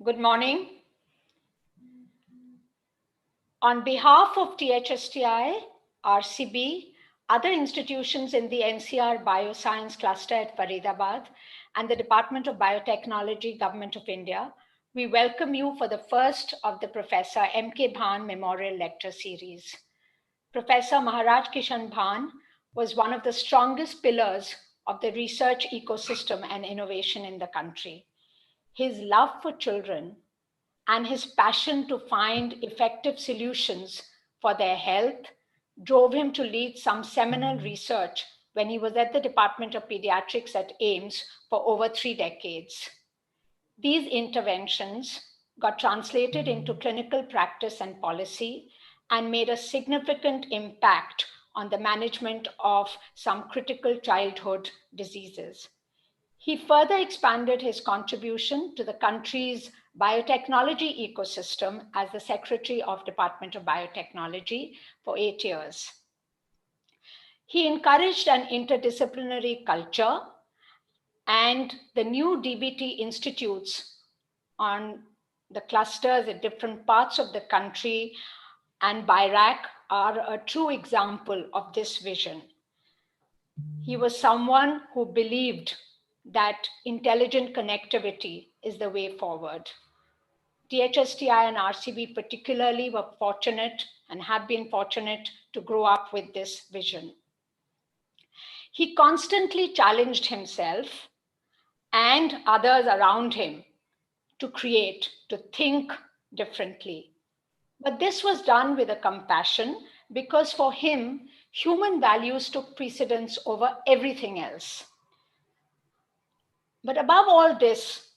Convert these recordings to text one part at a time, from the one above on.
Good morning. On behalf of THSTI, RCB, other institutions in the NCR Bioscience Cluster at Faridabad, and the Department of Biotechnology, Government of India, we welcome you for the first of the Professor M.K. Bhan Memorial Lecture Series. Professor Maharaj Kishan Bhan was one of the strongest pillars of the research ecosystem and innovation in the country. His love for children and his passion to find effective solutions for their health drove him to lead some seminal research when he was at the Department of Pediatrics at AIIMS for over 3 decades. These interventions got translated into clinical practice and policy and made a significant impact on the management of some critical childhood diseases. He further expanded his contribution to the country's biotechnology ecosystem as the Secretary of Department of Biotechnology for 8 years. He encouraged an interdisciplinary culture, and the new DBT institutes on the clusters at different parts of the country and BIRAC are a true example of this vision. He was someone who believed that intelligent connectivity is the way forward. THSTI and RCB particularly were fortunate and have been fortunate to grow up with this vision. He constantly challenged himself and others around him to create, to think differently. But this was done with a compassion because for him, human values took precedence over everything else. But above all this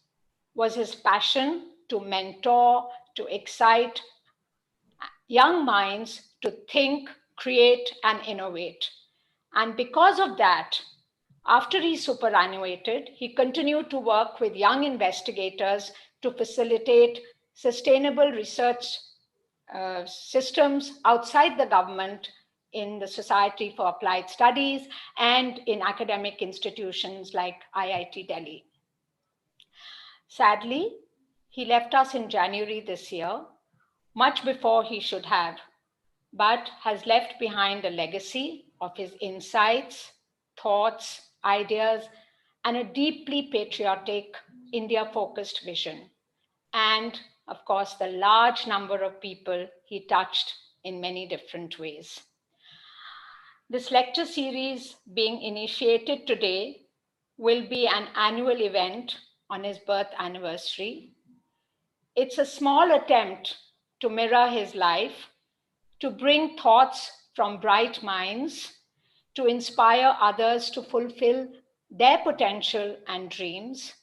was his passion to mentor, to excite young minds to think, create, and innovate. And because of that, after he superannuated, he continued to work with young investigators to facilitate sustainable research systems outside the government in the Society for Applied Studies and in academic institutions like IIT Delhi. Sadly, he left us in January this year, much before he should have, but has left behind a legacy of his insights, thoughts, ideas, and a deeply patriotic, India-focused vision. And of course, the large number of people he touched in many different ways. This lecture series being initiated today will be an annual event on his birth anniversary. It's a small attempt to mirror his life, to bring thoughts from bright minds, to inspire others to fulfill their potential and dreams,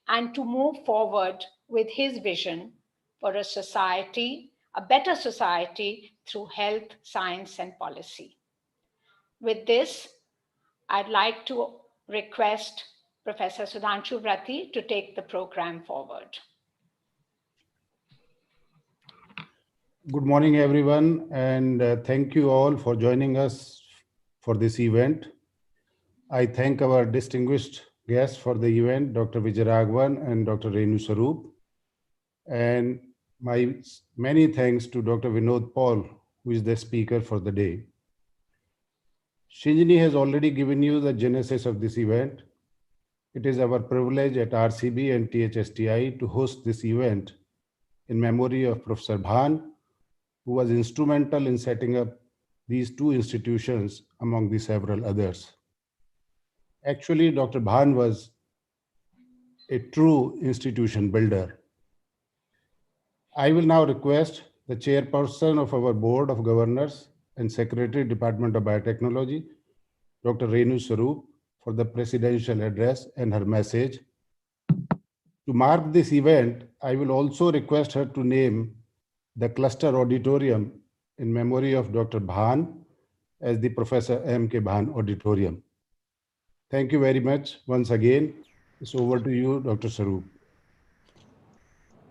and to move forward with his vision for a society, a better society through health, science, and policy. With this, I'd like to request Professor Sudhanshu Vrati to take the program forward. Good morning, everyone, and thank you all for joining us for this event. I thank our distinguished guests for the event, Dr. Vij Raghavan and Dr. Renu Sarup. And my many thanks to Dr. Vinod Paul, who is the speaker for the day. Shinjini has already given you the genesis of this event. It is our privilege at RCB and THSTI to host this event in memory of Professor Bhan, who was instrumental in setting up these two institutions among the several others. Actually, Dr. Bhan was a true institution builder. I will now request the chairperson of our Board of Governors and Secretary, Department of Biotechnology, Dr. Renu Sarup, for the presidential address and her message. To mark this event, I will also request her to name the cluster auditorium in memory of Dr. Bhan as the Professor M.K. Bhan Auditorium. Thank you very much. Once again, it's over to you, Dr. Sarup.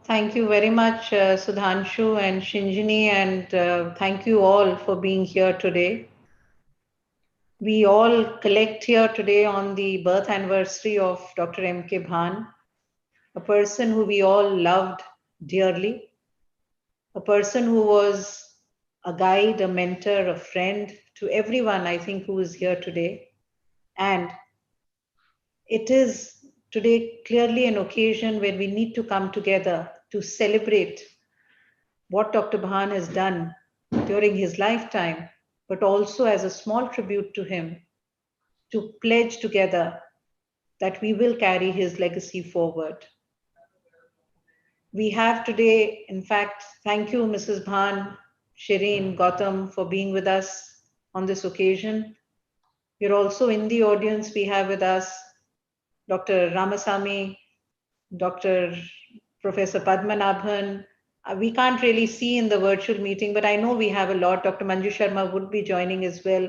Thank you very much, Sudhanshu and Shinjini, and thank you all for being here today. We all collect here today on the birth anniversary of Dr. M.K. Bhan, a person who we all loved dearly, a person who was a guide, a mentor, a friend to everyone, I think, who is here today. And it is today clearly an occasion where we need to come together to celebrate what Dr. Bhan has done during his lifetime, but also as a small tribute to him, to pledge together that we will carry his legacy forward. We have today, in fact, thank you, Mrs. Bhan, Shireen, Gautam, for being with us on this occasion. You're also in the audience. We have with us Dr. Ramasamy, Dr. Professor Padmanabhan. We can't really see in the virtual meeting, but I know we have a lot. Dr. Manju Sharma would be joining as well.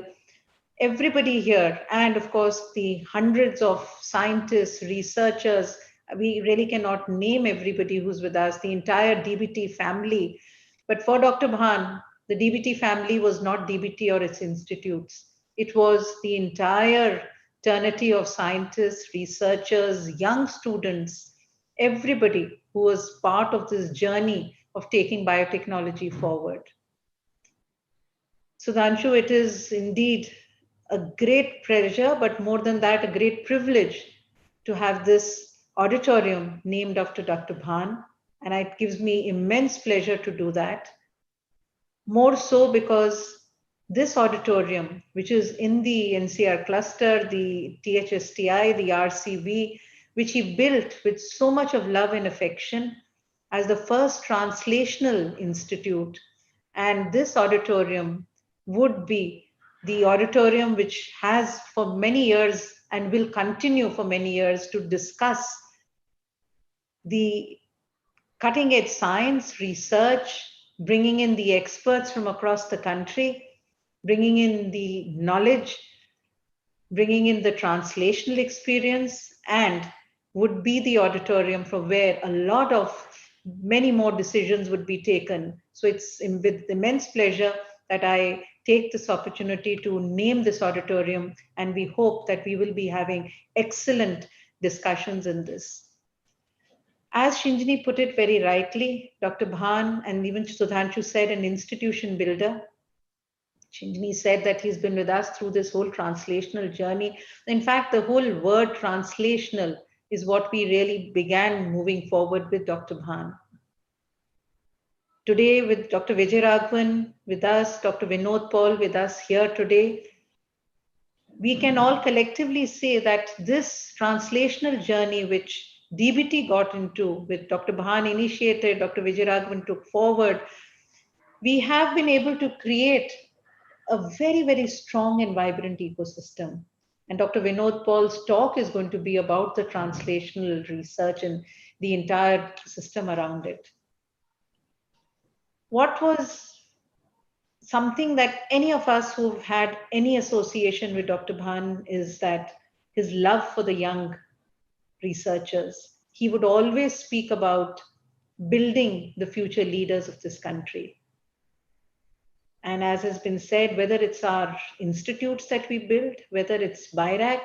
Everybody here, and of course, the hundreds of scientists, researchers. We really cannot name everybody who's with us, the entire DBT family. But for Dr. Bhan, the DBT family was not DBT or its institutes. It was the entire fraternity of scientists, researchers, young students, everybody who was part of this journey of taking biotechnology forward. Sudhanshu, it is indeed a great pleasure, but more than that, a great privilege to have this auditorium named after Dr. Bhan. And it gives me immense pleasure to do that. More so because this auditorium, which is in the NCR cluster, the THSTI, the RCB, which he built with so much of love and affection as the first translational institute. And this auditorium would be the auditorium which has for many years and will continue for many years to discuss the cutting edge science, research, bringing in the experts from across the country, bringing in the knowledge, bringing in the translational experience, and would be the auditorium from where a lot of many more decisions would be taken. So it's with immense pleasure that I take this opportunity to name this auditorium, and we hope that we will be having excellent discussions in this. As Shinjini put it very rightly, Dr. Bhan and even Sudhanshu said, an institution builder. Shinjini said that he's been with us through this whole translational journey. In fact, the whole word translational is what we really began moving forward with Dr. Bhan. Today, with Dr. Vij Raghavan with us, Dr. Vinod Paul with us here today, we can all collectively say that this translational journey, which DBT got into, with Dr. Bhan initiated, Dr. Vij Raghavan took forward, we have been able to create a very, very strong and vibrant ecosystem. And Dr. Vinod Paul's talk is going to be about the translational research and the entire system around it. What was something that any of us who've had any association with Dr. Bhan is that his love for the young researchers. He would always speak about building the future leaders of this country. And as has been said, whether it's our institutes that we build, whether it's BIRAC,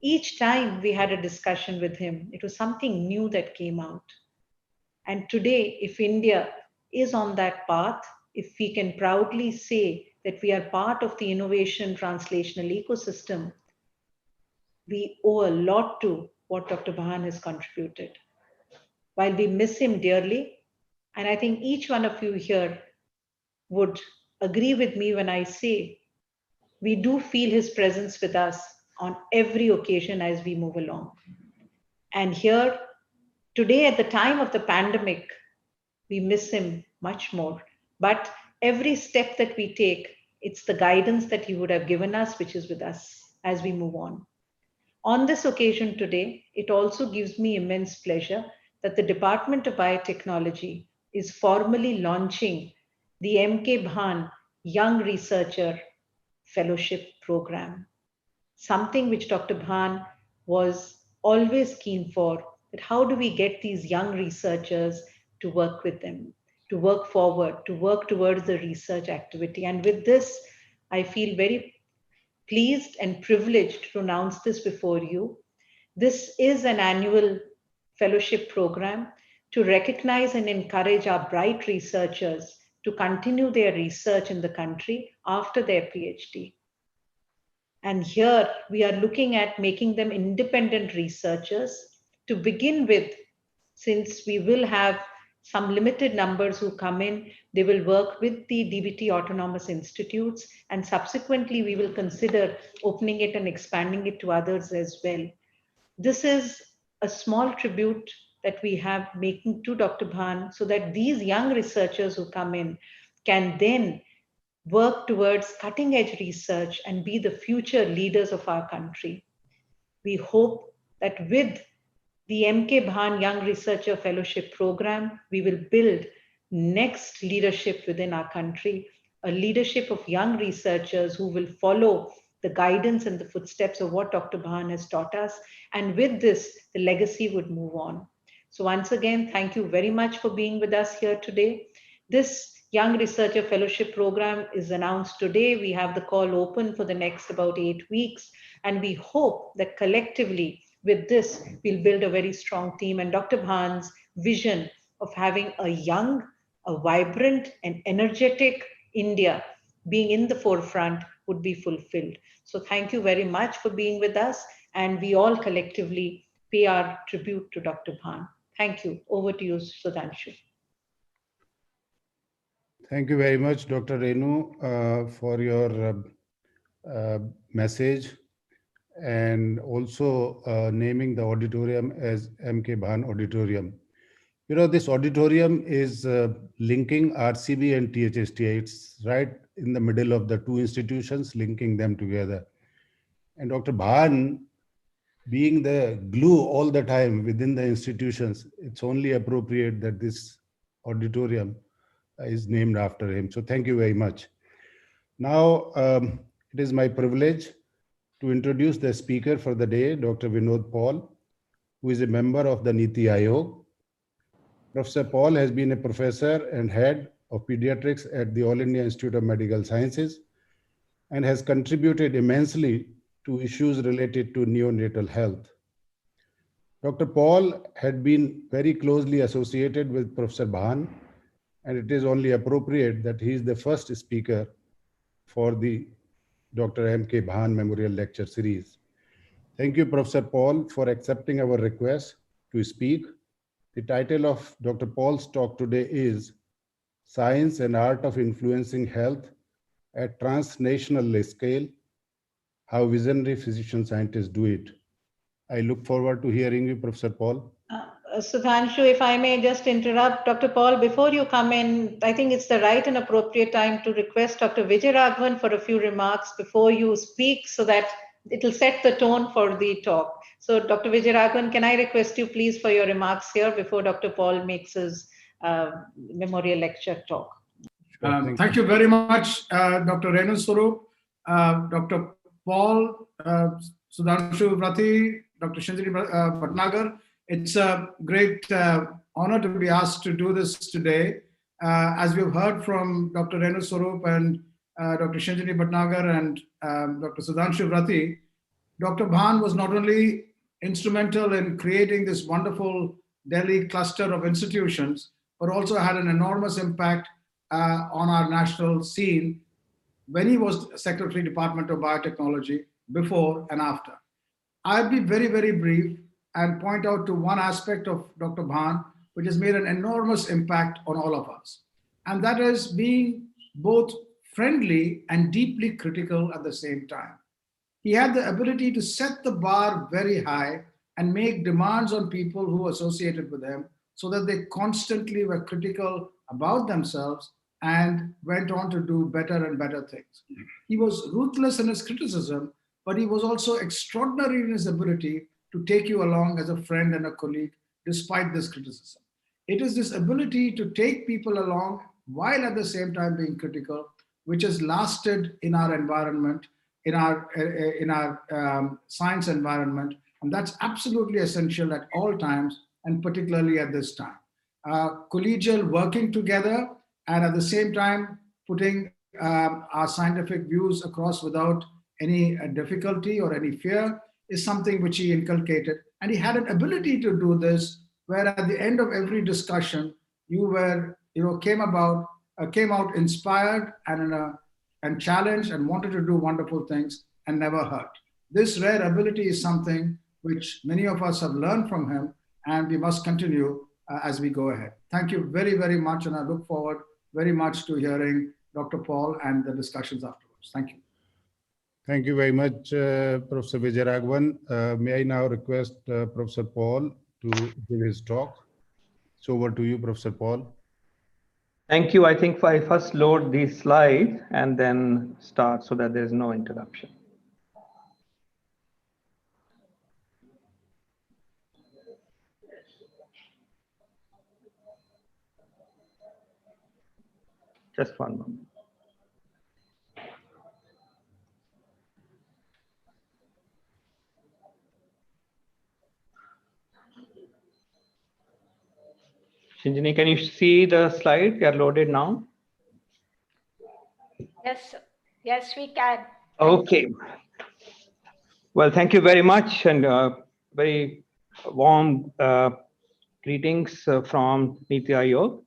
each time we had a discussion with him, it was something new that came out. And today, if India is on that path, if we can proudly say that we are part of the innovation translational ecosystem, we owe a lot to what Dr. Bhan has contributed. While we miss him dearly, and I think each one of you here would agree with me when I say we do feel his presence with us on every occasion as we move along. And here, today at the time of the pandemic, we miss him much more. But every step that we take, it's the guidance that he would have given us, which is with us as we move on. On this occasion today, it also gives me immense pleasure that the Department of Biotechnology is formally launching the M.K. Bhan Young Researcher Fellowship Program, something which Dr. Bhan was always keen for, that how do we get these young researchers to work with them, to work forward, to work towards the research activity. And with this, I feel very pleased and privileged to announce this before you. This is an annual fellowship program to recognize and encourage our bright researchers to continue their research in the country after their PhD. And here we are looking at making them independent researchers to begin with, since we will have some limited numbers who come in, they will work with the DBT autonomous institutes, and subsequently we will consider opening it and expanding it to others as well. This is a small tribute that we have making to Dr. Bhan so that these young researchers who come in can then work towards cutting edge research and be the future leaders of our country. We hope that with the MK Bhan Young Researcher Fellowship Program, we will build next leadership within our country, a leadership of young researchers who will follow the guidance and the footsteps of what Dr. Bhan has taught us. And with this, the legacy would move on. So once again, thank you very much for being with us here today. This Young Researcher Fellowship Program is announced today. We have the call open for the next about 8 weeks. And we hope that collectively with this, we'll build a very strong team. And Dr. Bhan's vision of having a young, a vibrant, and energetic India being in the forefront would be fulfilled. So thank you very much for being with us. And we all collectively pay our tribute to Dr. Bhan. Thank you. Over to you, Sudhanshu. Thank you very much, Dr. Renu, for your message, and also naming the auditorium as MK Bhan Auditorium. You know, this auditorium is linking RCB and THSTI. It's right in the middle of the two institutions, linking them together. And Dr. Bhan, being the glue all the time within the institutions, it's only appropriate that this auditorium is named after him. So thank you very much. Now, it is my privilege to introduce the speaker for the day, Dr. Vinod Paul, who is a member of the Niti Aayog. Professor Paul has been a professor and head of pediatrics at the All India Institute of Medical Sciences and has contributed immensely to issues related to neonatal health. Dr. Paul had been very closely associated with Professor Bhan, and it is only appropriate that he is the first speaker for the Dr. M.K. Bhan Memorial Lecture Series. Thank you, Professor Paul, for accepting our request to speak. The title of Dr. Paul's talk today is Science and Art of Influencing Health at Transnational Scale, How Visionary Physician Scientists Do It. I look forward to hearing you, Professor Paul. Sudhanshu, if I may just interrupt, Dr. Paul, before you come in, I think it's the right and appropriate time to request Dr. Vij Raghavan for a few remarks before you speak so that it will set the tone for the talk. So Dr. Vij Raghavan, can I request you please for your remarks here before Dr. Paul makes his memorial lecture talk? Thank you very much, Dr. Renu Swarup, Dr. Paul, Sudhanshu Vrati, Dr. Shanjini Bhatnagar. It's a great honor to be asked to do this today. As we've heard from Dr. Renu Swarup and Dr. Shanjini Bhatnagar and Dr. Sudhanshu Vrati, Dr. Bhan was not only instrumental in creating this wonderful Delhi cluster of institutions, but also had an enormous impact on our national scene when he was Secretary, Department of Biotechnology, before and after. I'll be very, very brief and point out to one aspect of Dr. Bhan, which has made an enormous impact on all of us. And that is being both friendly and deeply critical at the same time. He had the ability to set the bar very high and make demands on people who associated with him so that they constantly were critical about themselves and went on to do better and better things. He was ruthless in his criticism, but he was also extraordinary in his ability to take you along as a friend and a colleague despite this criticism. It is this ability to take people along while at the same time being critical, which has lasted in our environment, in our science environment, and that's absolutely essential at all times, and particularly at this time. Collegial working together, and at the same time putting our scientific views across without any difficulty or any fear is something which he inculcated. And he had an ability to do this where at the end of every discussion, you were, came out inspired and challenged and wanted to do wonderful things and never hurt. This rare ability is something which many of us have learned from him, and we must continue as we go ahead. Thank you very, very much, and I look forward very much to hearing Dr. Paul and the discussions afterwards. Thank you. Thank you very much, Professor Vij Raghavan. May I now request Professor Paul to give his talk. So over to you, Professor Paul. Thank you. I think I first load these slides and then start so that there's no interruption. Just one moment. Shinjini, can you see the slide? They are loaded now. Yes, we can. Okay. Well, thank you very much, and very warm greetings from Niti Aayog.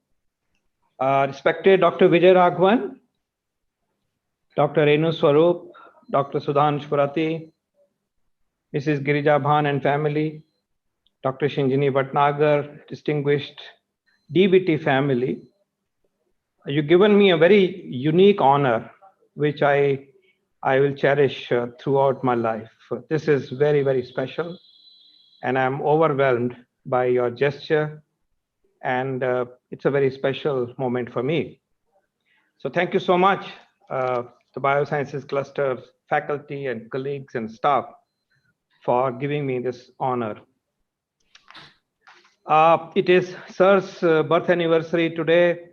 Respected Dr. Vij Raghavan, Dr. Renu Swarup, Dr. Sudhanshu Purati, Mrs. Girija Bhan and family, Dr. Shinjini Bhatnagar, distinguished DBT family, you've given me a very unique honor, which I will cherish throughout my life. This is very, very special, and I'm overwhelmed by your gesture, and it's a very special moment for me. So thank you so much, the Biosciences Cluster faculty and colleagues and staff, for giving me this honor. It is Sir's birth anniversary today.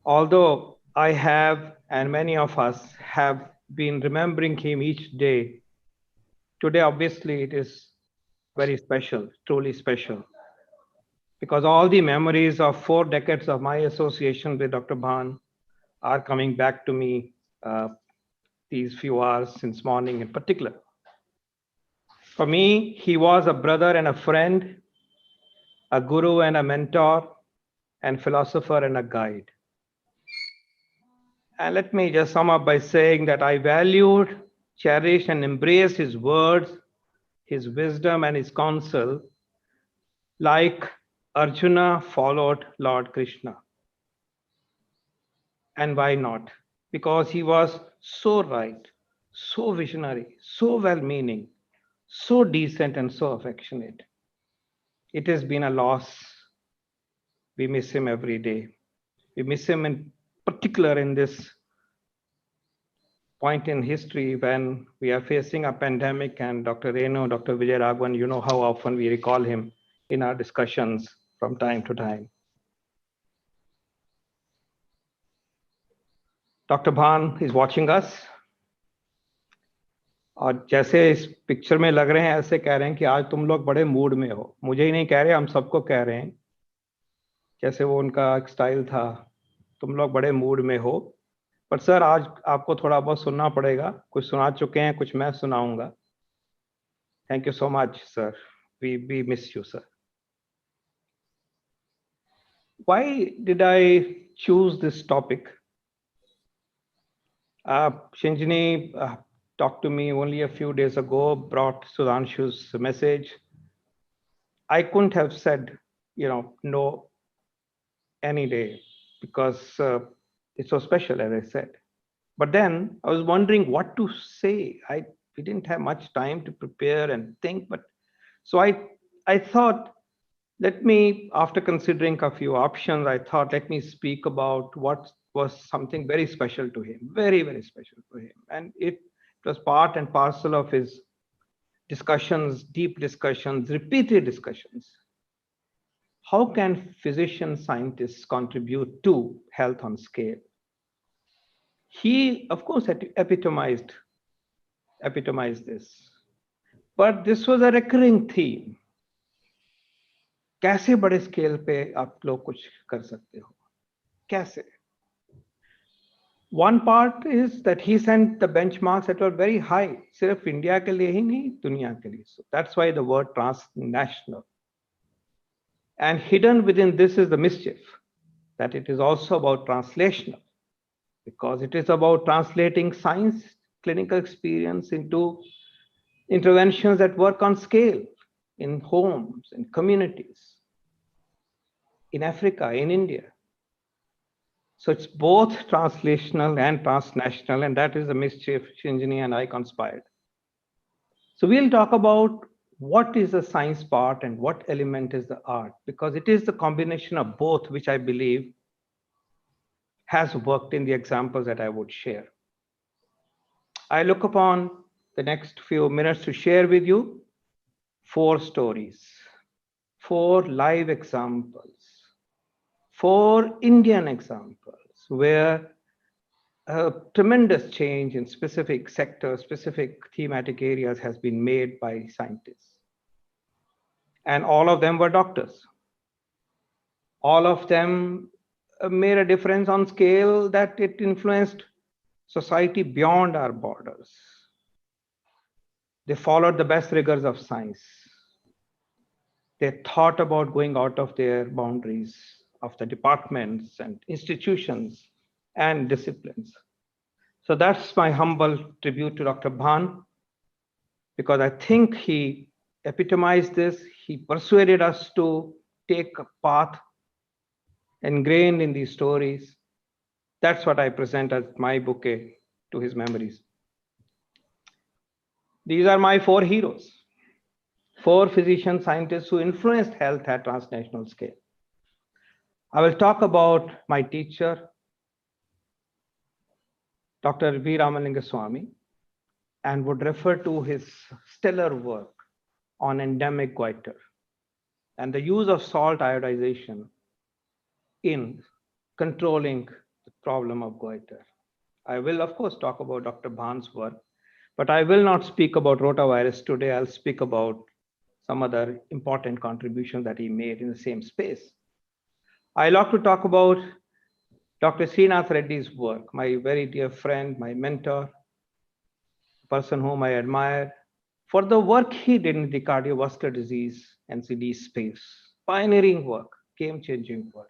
Although I have, and many of us have been remembering him each day, today obviously it is very special, truly special, because all the memories of 4 decades of my association with Dr. Bhan are coming back to me these few hours since morning in particular. For me, he was a brother and a friend, a guru and a mentor, and philosopher and a guide. And let me just sum up by saying that I valued, cherished, and embraced his words, his wisdom, and his counsel, like Arjuna followed Lord Krishna. And why not? Because he was so right, so visionary, so well-meaning, so decent, and so affectionate. It has been a loss. We miss him every day. We miss him in particular in this point in history when we are facing a pandemic, and Dr. Renu, Dr. Vij Raghavan, you know how often we recall him in our discussions from time to time. Dr. Bhan is watching us. और जैसे इस picture में लग रहे हैं, ऐसे कह रहे हैं कि आज तुम लोग बड़े मूड में हो. मुझे ही नहीं कह रहे, हम सबको कह रहे हैं. जैसे वो उनका एक स्टाइल था, तुम लोग बड़े मूड में हो. पर सर आज आपको थोड़ा बहुत सुनना पड़ेगा. कुछ सुना चुके हैं, कुछ मैं सुनाऊंगा. Thank you so much, sir. We miss you, sir. Why did I choose this topic? Shinjini talked to me only a few days ago, brought Sudhanshu's message. I couldn't have said, no any day, because it's so special, as I said. But then I was wondering what to say. We didn't have much time to prepare and think, but so I thought, let me, after considering a few options, I thought, let me speak about what was something very special to him, very, very special to him. And it was part and parcel of his discussions, deep discussions, repeated discussions. How can physician scientists contribute to health on scale? He, of course, epitomized this. But this was a recurring theme. कैसे बड़े scale पे आप लोग कुछ कर सकते हो? कैसे? One part is that he sent the benchmarks that were very high, सिर्फ इंडिया के लिए ही नहीं, दुनिया के लिए. So that's why the word transnational. And hidden within this is the mischief, that it is also about translational, because it is about translating science, clinical experience into interventions that work on scale in homes, in communities, in Africa, in India. So it's both translational and transnational, and that is the mischief Shinjini and I conspired. So we'll talk about what is the science part and what element is the art, because it is the combination of both which I believe has worked in the examples that I would share. I look upon the next few minutes to share with you 4 stories, 4 live examples, 4 Indian examples where a tremendous change in specific sectors, specific thematic areas has been made by scientists. And all of them were doctors. All of them made a difference on scale that it influenced society beyond our borders. They followed the best rigors of science. They thought about going out of their boundaries of the departments and institutions and disciplines. So that's my humble tribute to Dr. Bhan, because I think he epitomized this. He persuaded us to take a path ingrained in these stories. That's what I present as my bouquet to his memories. These are my 4 heroes, 4 physician scientists who influenced health at transnational scale. I will talk about my teacher, Dr. V. Ramalingaswamy, and would refer to his stellar work on endemic goiter and the use of salt iodization in controlling the problem of goiter. I will, of course, talk about Dr. Bhan's work, but I will not speak about rotavirus today. I'll speak about some other important contributions that he made in the same space. I like to talk about Dr. Srinath Reddy's work, my very dear friend, my mentor, person whom I admire, for the work he did in the cardiovascular disease NCD space. Pioneering work, game-changing work.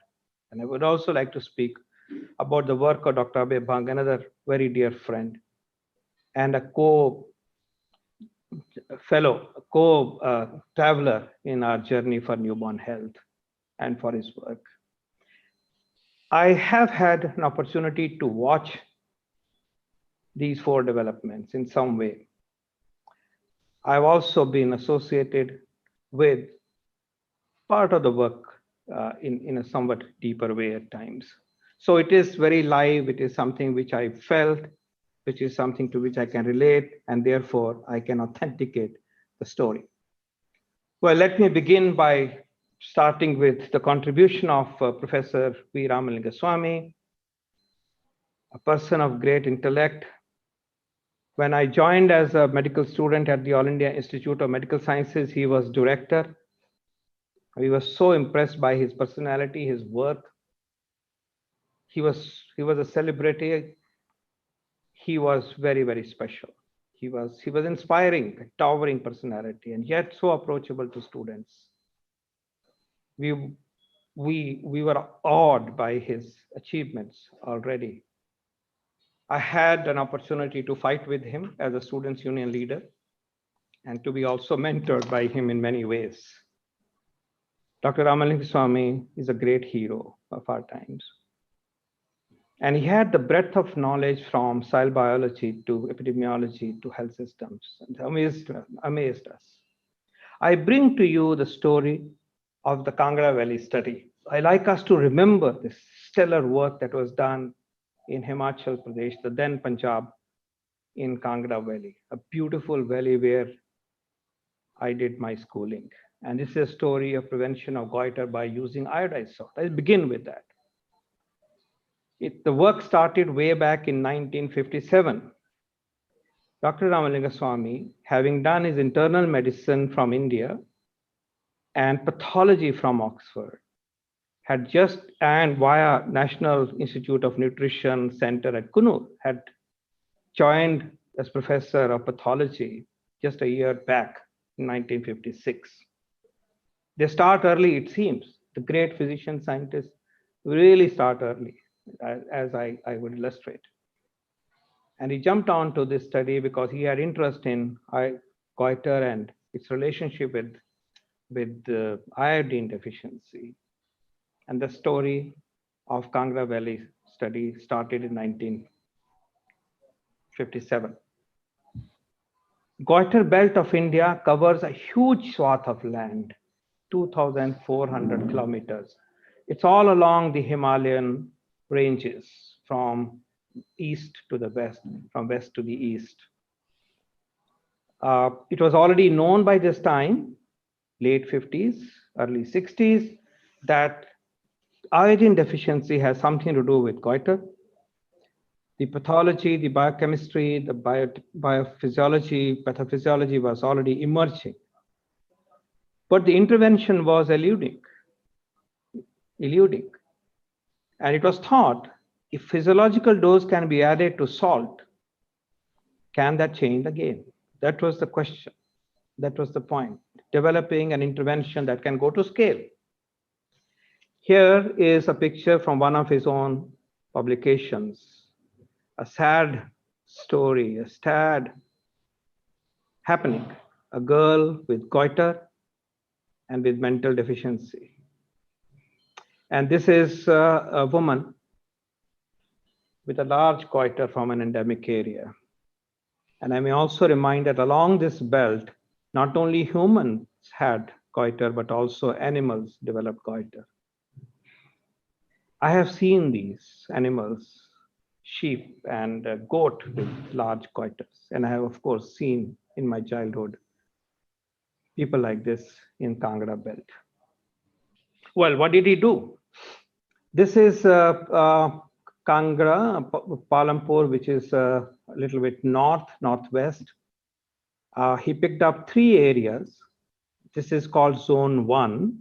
And I would also like to speak about the work of Dr. Abhay Bang, another very dear friend, and a co-traveler in our journey for newborn health and for his work. I have had an opportunity to watch these 4 developments in some way. I've also been associated with part of the work in a somewhat deeper way at times. So it is very live, it is something which I felt, which is something to which I can relate, and therefore I can authenticate the story. Well, let me begin by starting with the contribution of Professor V. Ramalingaswamy, a person of great intellect. When I joined as a medical student at the All India Institute of Medical Sciences, he was director. We were so impressed by his personality, his work. He was a celebrity. He was very, very special. He was inspiring, a towering personality, and yet so approachable to students. We were awed by his achievements already. I had an opportunity to fight with him as a students' union leader and to be also mentored by him in many ways. Dr. Ramalingaswamy is a great hero of our times. And he had the breadth of knowledge from cell biology to epidemiology to health systems, and amazed us. I bring to you the story of the Kangra Valley study. I like us to remember this stellar work that was done in Himachal Pradesh, the then Punjab, in Kangra Valley, a beautiful valley where I did my schooling. And this is a story of prevention of goiter by using iodized salt. I'll begin with that. The work started way back in 1957. Dr. Ramalingaswamy, having done his internal medicine from India and pathology from Oxford, had just, and via National Institute of Nutrition Center at Kunur, had joined as professor of pathology just a year back in 1956. They start early, it seems. the great physician scientists really start early, as I would illustrate. And he jumped on to this study because he had interest in goiter and its relationship with iodine deficiency. And the story of Kangra Valley study started in 1957. Goiter belt of India covers a huge swath of land, 2,400 kilometers. It's all along the Himalayan ranges from east to the west, from west to the east. It was already known by this time, late 50s, early 60s, that iodine deficiency has something to do with goiter. The pathology, the biochemistry, the biophysiology, pathophysiology was already emerging. But the intervention was eluding. And it was thought, if physiological dose can be added to salt, can that change the game? That was the question. That was the point. Developing an intervention that can go to scale. Here is a picture from one of his own publications. A sad story, a sad happening. A girl with goiter and with mental deficiency. And this is a woman with a large goiter from an endemic area. And I may also remind that along this belt, not only humans had goiter, but also animals developed goiter. I have seen these animals, sheep and goat with large goiters. And I have, of course, seen in my childhood people like this in Kangra belt. Well, what did he do? This is Kangra, Palampur, which is a little bit northwest. He picked up 3 areas. This is called Zone 1,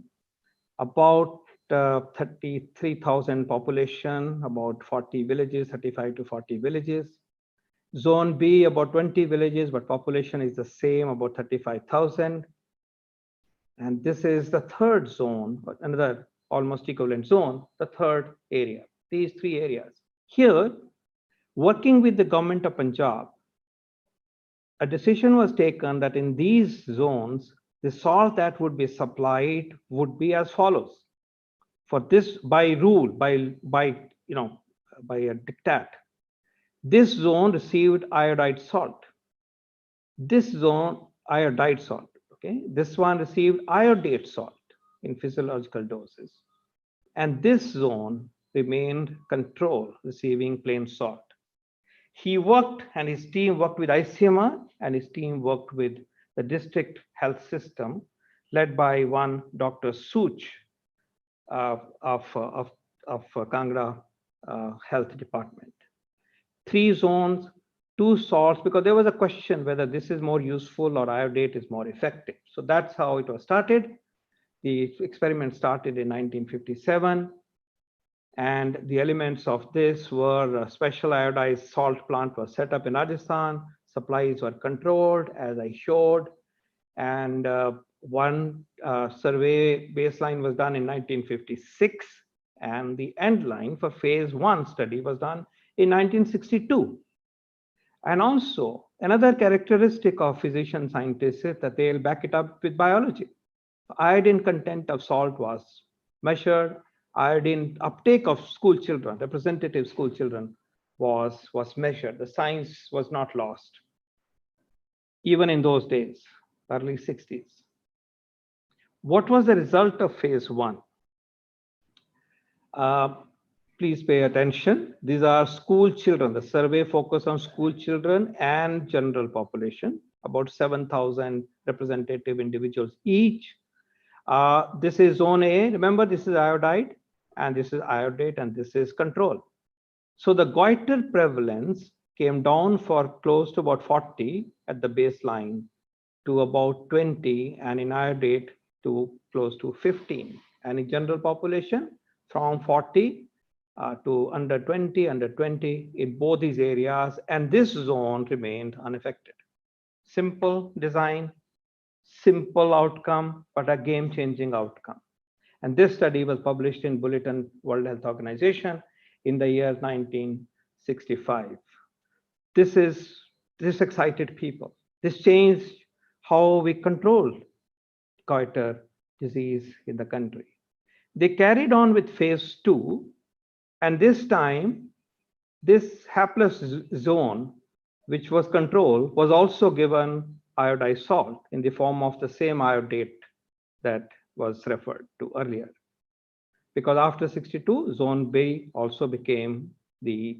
about 33,000 population, about 40 villages, 35 to 40 villages. Zone B, about 20 villages, but population is the same, about 35,000. And this is the third zone, another almost equivalent zone, the third area, these 3 areas. Here, working with the government of Punjab, a decision was taken that in these zones, the salt that would be supplied would be as follows. For this, by rule, by a diktat, this zone received iodide salt. This zone, iodide salt. Okay, this one received iodate salt in physiological doses. And this zone remained control, receiving plain salt. He worked and his team worked with ICMR and his team worked with the district health system led by one Dr. Such of Kangra Health Department. 3 zones, 2 salts, because there was a question whether this is more useful or iodate is more effective. So that's how it was started. The experiment started in 1957. And the elements of this were a special iodized salt plant was set up in Rajasthan. Supplies were controlled, as I showed. And one survey baseline was done in 1956. And the end line for phase 1 study was done in 1962. And also, another characteristic of physician scientists is that they'll back it up with biology. Iodine content of salt was measured. Iodine uptake of school children, representative school children, was measured. The science was not lost, even in those days, early 60s. What was the result of phase 1? Please pay attention. These are school children. The survey focused on school children and general population, about 7,000 representative individuals each. This is zone A. Remember, this is iodide, and this is iodate, and this is control. So the goiter prevalence came down for close to about 40 at the baseline to about 20, and in iodate to close to 15. And in general population, from 40 to under 20 in both these areas, and this zone remained unaffected. Simple design, simple outcome, but a game-changing outcome. And this study was published in Bulletin World Health Organization in the year 1965. This excited people. This changed how we control goiter disease in the country. They carried on with phase 2, and this time, this hapless zone, which was controlled, was also given iodized salt in the form of the same iodate that was referred to earlier. Because after 62, zone B also became the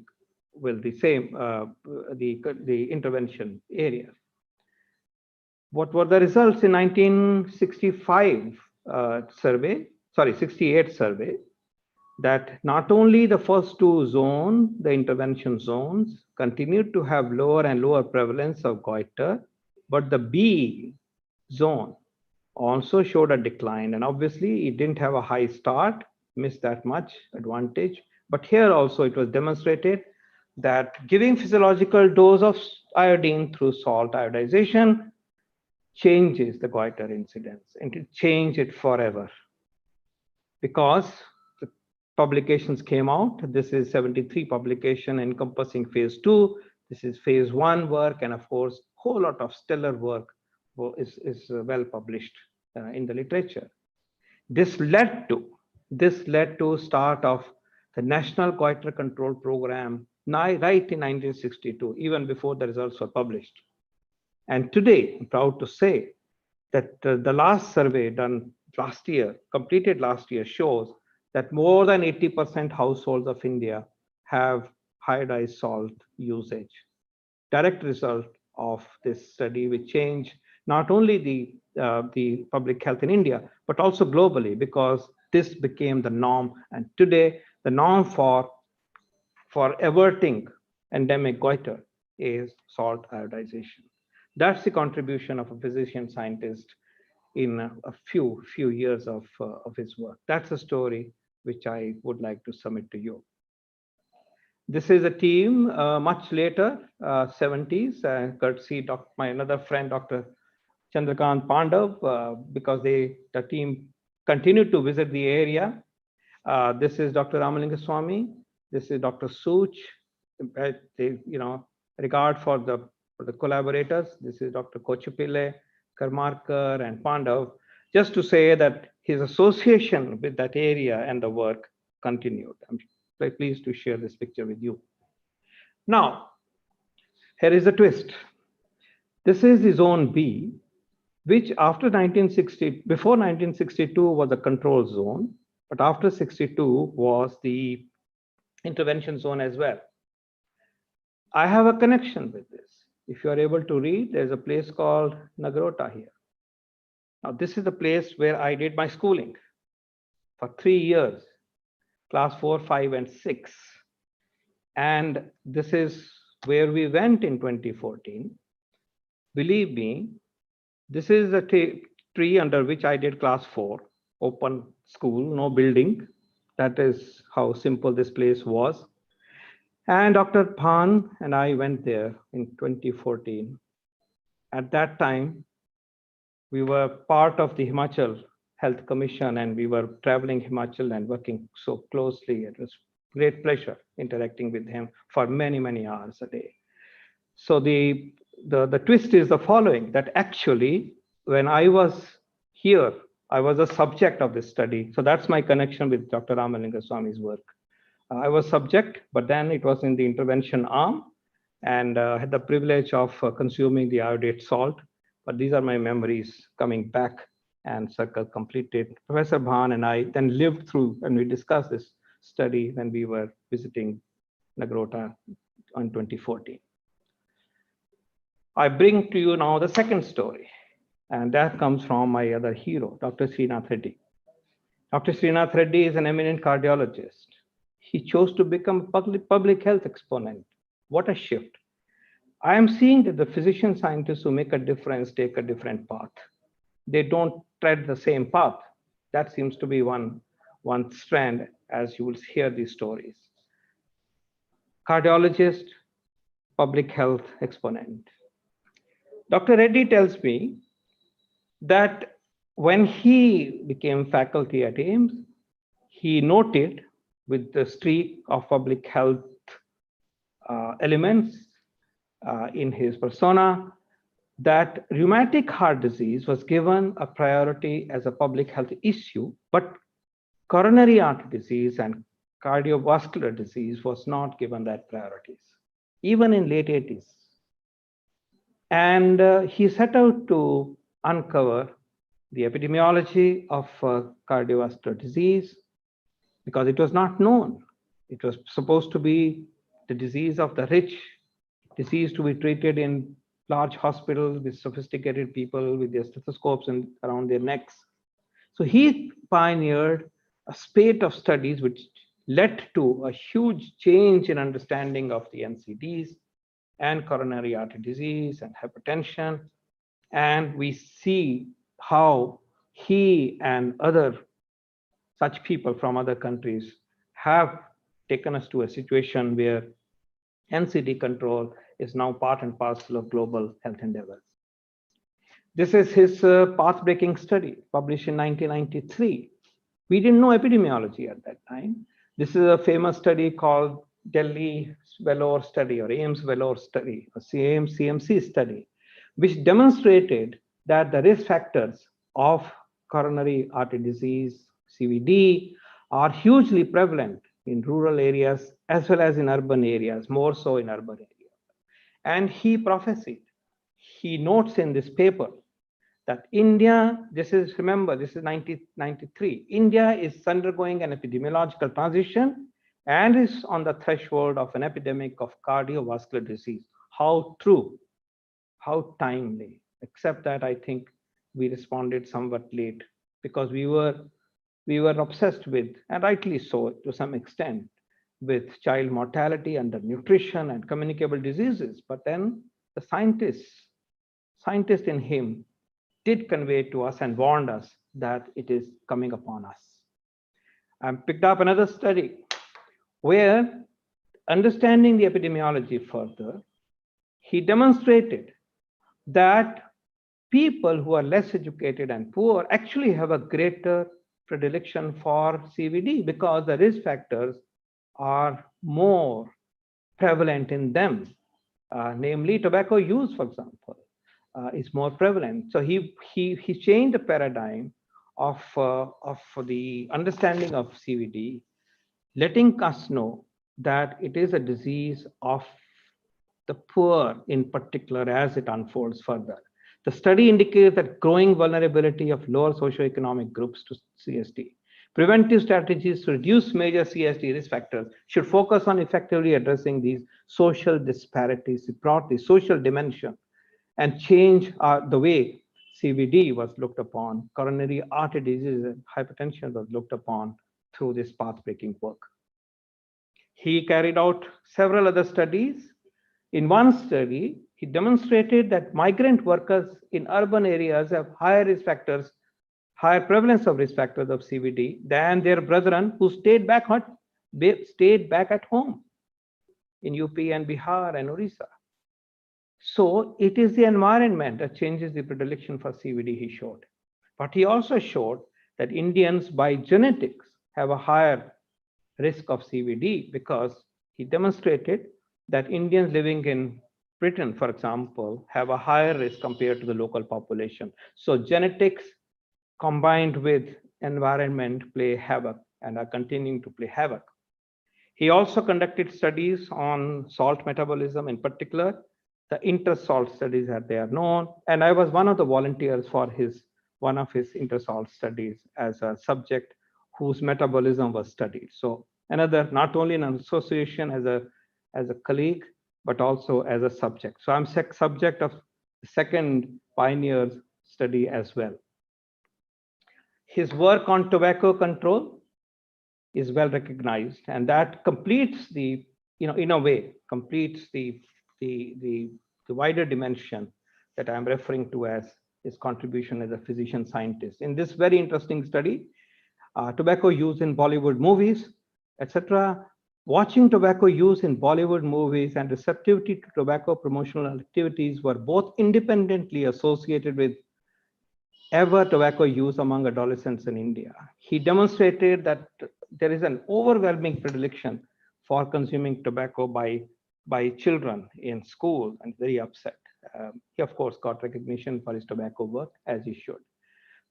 intervention area. What were the results in 1968 survey? That not only the first 2 zones, the intervention zones, continued to have lower and lower prevalence of goiter, but the B zone also showed a decline. And obviously, it didn't have a high start, missed that much advantage. But here also, it was demonstrated that giving physiological dose of iodine through salt iodization changes the goiter incidence, and it changed it forever. Because the publications came out, this is 73 publication encompassing phase 2, this is phase 1 work, and of course, whole lot of stellar work is well published in the literature. This led to start of the National Goiter Control Program right in 1962, even before the results were published. And today, I'm proud to say that the last survey done last year, completed last year, shows that more than 80% households of India have iodized salt usage. Direct result of this study, which changed not only the public health in India, but also globally, because this became the norm. And today, the norm for averting endemic goiter is salt iodization. That's the contribution of a physician scientist in a few years of his work. That's a story which I would like to submit to you. This is a team much later, 70s, courtesy of my another friend, Dr. Chandrakant Pandav, because the team continued to visit the area. This is Dr. Ramalinga Swami. This is Dr. Such. Regard for the collaborators. This is Dr. Kochupille, Karmarkar, and Pandav. Just to say that his association with that area and the work continued. I'm very pleased to share this picture with you. Now, here is a twist. This is the zone B, which before 1962 was a control zone, but after 62 was the intervention zone as well. I have a connection with this. If you are able to read, there's a place called Nagrota here. Now, this is the place where I did my schooling for 3 years, class 4, 5, and 6. And this is where we went in 2014. Believe me, this is a tree under which I did class 4, open school, no building. That is how simple this place was. And Dr. Bhan and I went there in 2014. At that time, we were part of the Himachal Health Commission, and we were traveling Himachal and working so closely. It was great pleasure interacting with him for many, many hours a day. So the twist is the following, that actually, when I was here, I was a subject of this study. So that's my connection with Dr. Ramalinga Swami's work. I was subject, but then it was in the intervention arm, and had the privilege of consuming the iodate salt. But these are my memories coming back, and circle completed. Professor Bhan and I then lived through, and we discussed this study when we were visiting Nagrota in 2014. I bring to you now the second story, and that comes from my other hero, Dr. Srinath Reddy. Dr. Srinath Reddy is an eminent cardiologist. He chose to become a public health exponent. What a shift. I am seeing that the physician scientists who make a difference take a different path. They don't tread the same path. That seems to be one strand, as you will hear these stories. Cardiologist, public health exponent. Dr. Reddy tells me that when he became faculty at AIIMS, he noted, with the streak of public health elements in his persona, that rheumatic heart disease was given a priority as a public health issue, but coronary artery disease and cardiovascular disease was not given that priorities, even in late 80s. And he set out to uncover the epidemiology of cardiovascular disease because it was not known. It was supposed to be the disease of the rich, disease to be treated in large hospitals with sophisticated people with their stethoscopes and around their necks. So he pioneered a spate of studies which led to a huge change in understanding of the NCDs and coronary artery disease and hypertension. And we see how he and other such people from other countries have taken us to a situation where NCD control is now part and parcel of global health endeavors. This is his path-breaking study published in 1993. We didn't know epidemiology at that time. This is a famous study called Delhi Vellore study or Ames Vellore study, or CMC study, which demonstrated that the risk factors of coronary artery disease, CVD, are hugely prevalent in rural areas as well as in urban areas, more so in urban areas. And he prophesied, he notes in this paper that India, remember, this is 1993, India is undergoing an epidemiological transition and is on the threshold of an epidemic of cardiovascular disease. How true, how timely, except that I think we responded somewhat late because we were obsessed with, and rightly so to some extent, with child mortality, undernutrition, and communicable diseases. But then the scientist in him did convey to us and warned us that it is coming upon us. I picked up another study where, understanding the epidemiology further, he demonstrated that people who are less educated and poor actually have a greater predilection for CVD because the risk factors are more prevalent in them, namely tobacco use, for example, is more prevalent. So he changed the paradigm of the understanding of CVD, letting us know that it is a disease of the poor in particular as it unfolds further. The study indicates that growing vulnerability of lower socioeconomic groups to CSD. Preventive strategies to reduce major CSD risk factors should focus on effectively addressing these social disparities, brought the social dimension, and change the way CVD was looked upon, coronary artery disease and hypertension was looked upon through this path-breaking work. He carried out several other studies. In one study, he demonstrated that migrant workers in urban areas have higher risk factors, higher prevalence of risk factors of CVD than their brethren who stayed back at home in UP and Bihar and Orissa. So it is the environment that changes the predilection for CVD, he showed. But he also showed that Indians by genetics have a higher risk of CVD because he demonstrated that Indians living in Britain, for example, have a higher risk compared to the local population. So genetics combined with environment play havoc and are continuing to play havoc. He also conducted studies on salt metabolism, in particular, the intersalt studies that they are known. And I was one of the volunteers for one of his intersalt studies as a subject whose metabolism was studied. So another, not only an association as a colleague, but also as a subject. So I'm subject of the second pioneer's study as well. His work on tobacco control is well recognized, and that completes in a way, completes the wider dimension that I'm referring to as his contribution as a physician scientist. In this very interesting study, tobacco use in Bollywood movies, etc. Watching tobacco use in Bollywood movies and receptivity to tobacco promotional activities were both independently associated with ever tobacco use among adolescents in India. He demonstrated that there is an overwhelming predilection for consuming tobacco by children in school, and very upset. He of course got recognition for his tobacco work, as he should.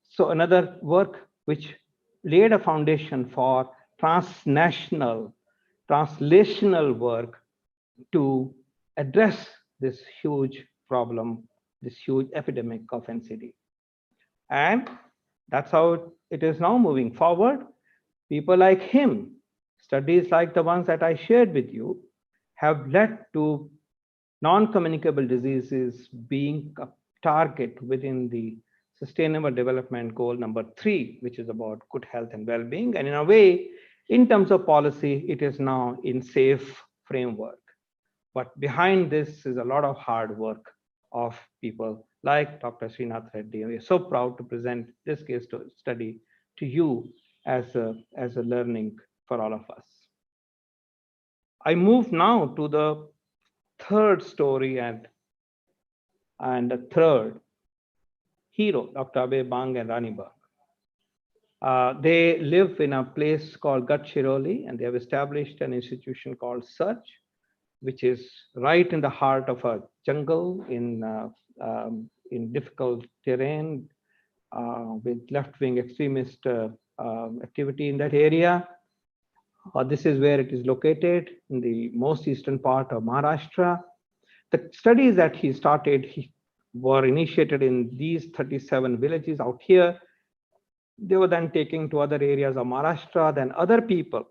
So another work which laid a foundation for transnational, translational work to address this huge problem, this huge epidemic of NCD. And that's how it is now moving forward. People like him, studies like the ones that I shared with you, have led to non-communicable diseases being a target within the Sustainable Development Goal number 3, which is about good health and well-being. And in a way, in terms of policy, it is now in safe framework. But behind this is a lot of hard work of people like Dr. Srinath Reddy. We are so proud to present this case study to you as a learning for all of us. I move now to the third story and the third hero, Dr. Abe Bang and Rani Bang. They live in a place called Gadchiroli, and they have established an institution called Search, which is right in the heart of a jungle in difficult terrain with left-wing extremist activity in that area. This is where it is located, in the most eastern part of Maharashtra. The studies that he started were initiated in these 37 villages out here. They were then taken to other areas of Maharashtra. Then other people,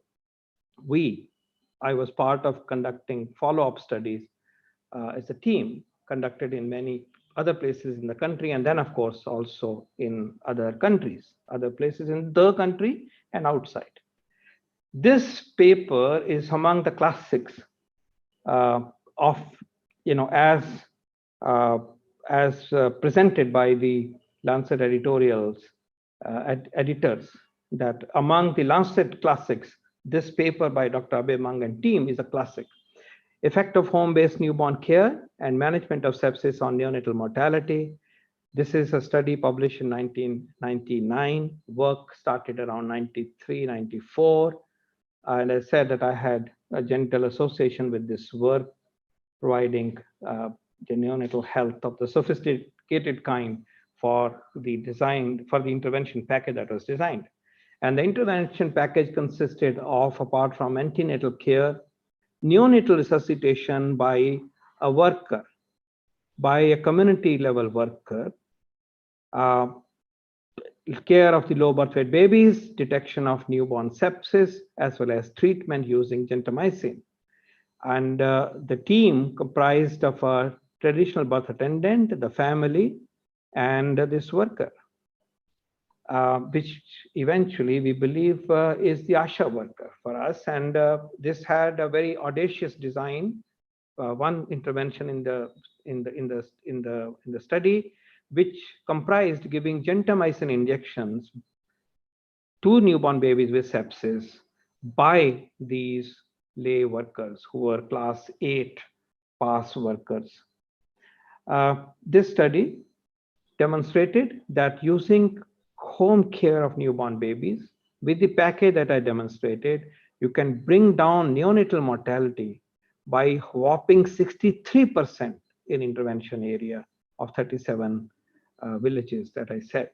I was part of conducting follow-up studies as a team, conducted in many other places in the country, and then of course also in other countries, other places in the country and outside. This paper is among the classics of, as presented by the Lancet editorials editors, that among the Lancet classics, this paper by Dr. Abe Bang and team is a classic. Effect of home-based newborn care and management of sepsis on neonatal mortality. This is a study published in 1999. Work started around 93, 94. And I said that I had a gentle association with this work, providing the neonatal health of the sophisticated kind for the intervention package that was designed. And the intervention package consisted of, apart from antenatal care, neonatal resuscitation by a worker, by a community level worker, care of the low birth weight babies, detection of newborn sepsis, as well as treatment using gentamicin. And the team comprised of a traditional birth attendant, the family, and this worker, which eventually we believe is the ASHA worker for us. And this had a very audacious design. One intervention in the study, which comprised giving gentamicin injections to newborn babies with sepsis by these lay workers who were class 8 pass workers. This study demonstrated that using home care of newborn babies with the package that I demonstrated, you can bring down neonatal mortality by whopping 63% in intervention area of 37 villages that I said.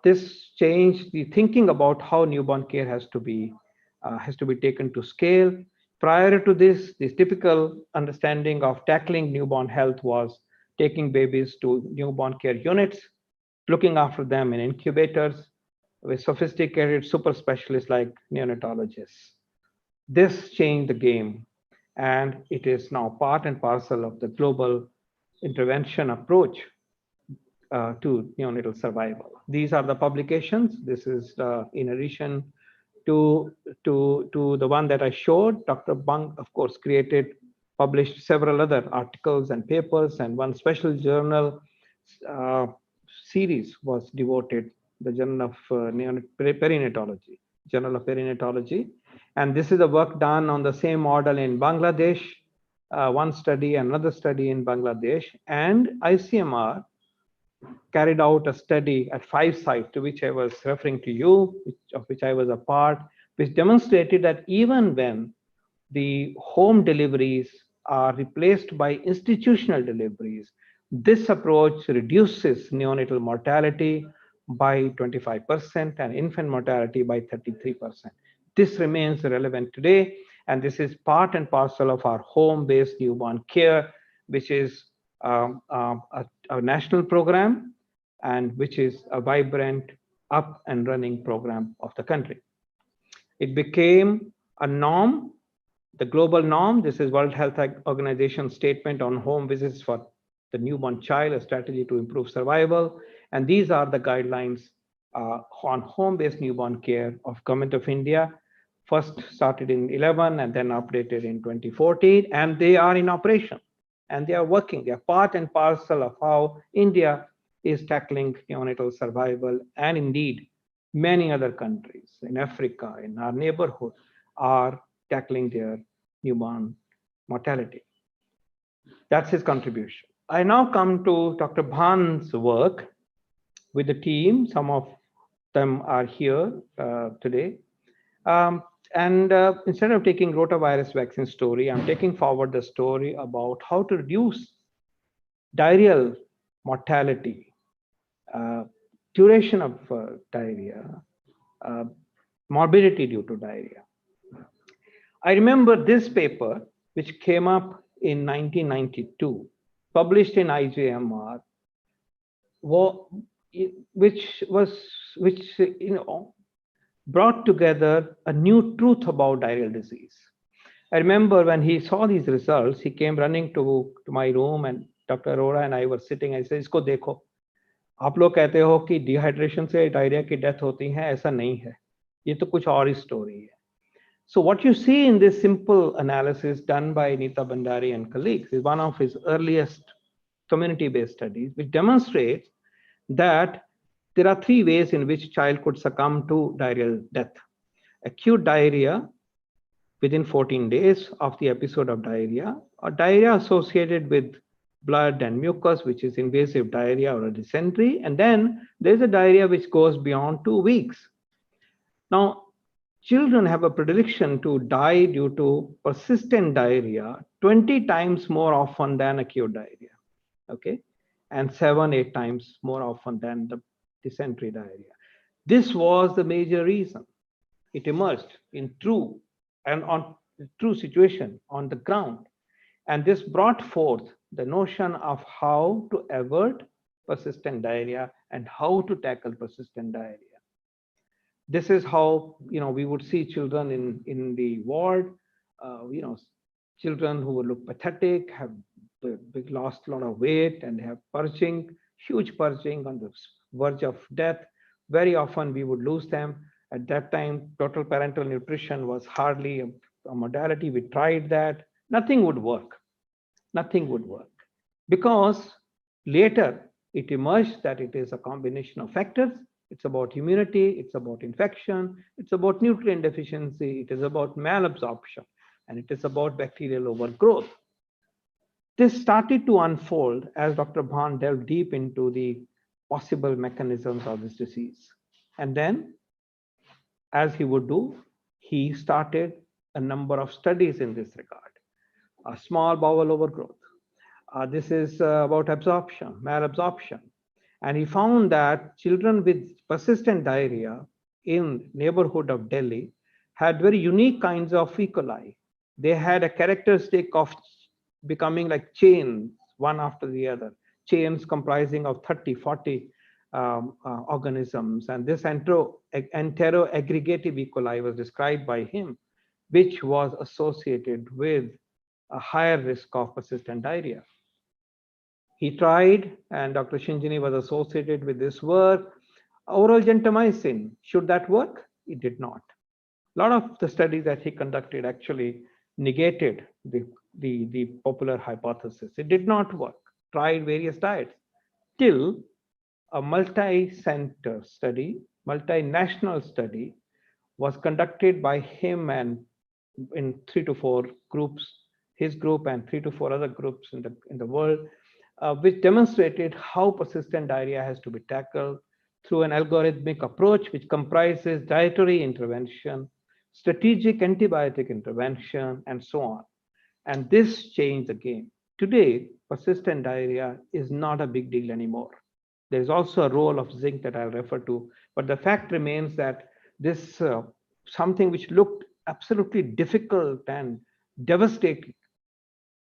This changed the thinking about how newborn care has to be taken to scale. Prior to this, the typical understanding of tackling newborn health was taking babies to newborn care units, looking after them in incubators with sophisticated super specialists like neonatologists. This changed the game, and it is now part and parcel of the global intervention approach to neonatal survival. These are the publications. This is in addition to the one that I showed. Dr. Bang, of course, published several other articles and papers, and one special journal series was devoted, the Journal of Perinatology, Journal of Perinatology. And this is the work done on the same model in Bangladesh, one study, another study in Bangladesh, and ICMR carried out a study at 5 sites, to which I was referring to you, of which I was a part, which demonstrated that even when the home deliveries are replaced by institutional deliveries, this approach reduces neonatal mortality by 25% and infant mortality by 33%. This remains relevant today, and this is part and parcel of our home-based newborn care, which is a national program and which is a vibrant, up and running program of the country. It became a norm, the global norm. This is World Health Organization statement on home visits for the newborn child, a strategy to improve survival. And these are the guidelines on home-based newborn care of Government of India. First started in 11 and then updated in 2014, and they are in operation and they are working. They are part and parcel of how India is tackling neonatal survival, and indeed many other countries in Africa, in our neighborhood, are tackling their newborn mortality. That's his contribution. I now come to Dr. Bhan's work with the team. Some of them are here today. Instead of taking rotavirus vaccine story, I'm taking forward the story about how to reduce diarrheal mortality, duration of diarrhea, morbidity due to diarrhea. I remember this paper, which came up in 1992, published in IJMR, which brought together a new truth about diarrheal disease. I remember when he saw these results, he came running to my room, and Dr. Arora and I were sitting. I said, "Isko dekho. आप लोग कहते हो कि dehydration से diarrhoea की death होती है, ऐसा नहीं है. ये तो कुछ और ही स्टोरी है." So what you see in this simple analysis done by Neeta Bhandari and colleagues is one of his earliest community-based studies, which demonstrates that there are three ways in which child could succumb to diarrheal death. Acute diarrhea within 14 days of the episode of diarrhea, or diarrhea associated with blood and mucus, which is invasive diarrhea or a dysentery, and then there's a diarrhea which goes beyond 2 weeks. Now, children have a predilection to die due to persistent diarrhea 20 times more often than acute diarrhea, okay? And 7-8 times more often than the dysentery diarrhea. This was the major reason. It emerged in true situation on the ground. And this brought forth the notion of how to avert persistent diarrhea and how to tackle persistent diarrhea. This is how we would see children in the ward, children who would look pathetic, have lost a lot of weight and have purging, huge purging on the verge of death. Very often we would lose them. At that time, total parental nutrition was hardly a modality. We tried that. Nothing would work. Nothing would work. Because later it emerged that it is a combination of factors. It's about immunity, it's about infection, it's about nutrient deficiency, it is about malabsorption, and it is about bacterial overgrowth. This started to unfold as Dr. Bhan delved deep into the possible mechanisms of this disease. And then, as he would do, he started a number of studies in this regard. A small bowel overgrowth. This is about absorption, malabsorption. And he found that children with persistent diarrhea in neighborhood of Delhi had very unique kinds of E. coli. They had a characteristic of becoming like chains, one after the other, chains comprising of 30, 40 organisms. And this enteroaggregative E. coli was described by him, which was associated with a higher risk of persistent diarrhea. He tried, and Dr. Shinjini was associated with this work, oral gentamicin. Should that work? It did not. A lot of the studies that he conducted actually negated the popular hypothesis. It did not work. Tried various diets till a multi-center study, multinational study was conducted by him and in 3 to 4 groups, his group and 3 to 4 other groups in the world, which demonstrated how persistent diarrhea has to be tackled through an algorithmic approach, which comprises dietary intervention, strategic antibiotic intervention, and so on. And this changed the game. Today, persistent diarrhea is not a big deal anymore. There is also a role of zinc that I'll refer to, but the fact remains that this something which looked absolutely difficult and devastating,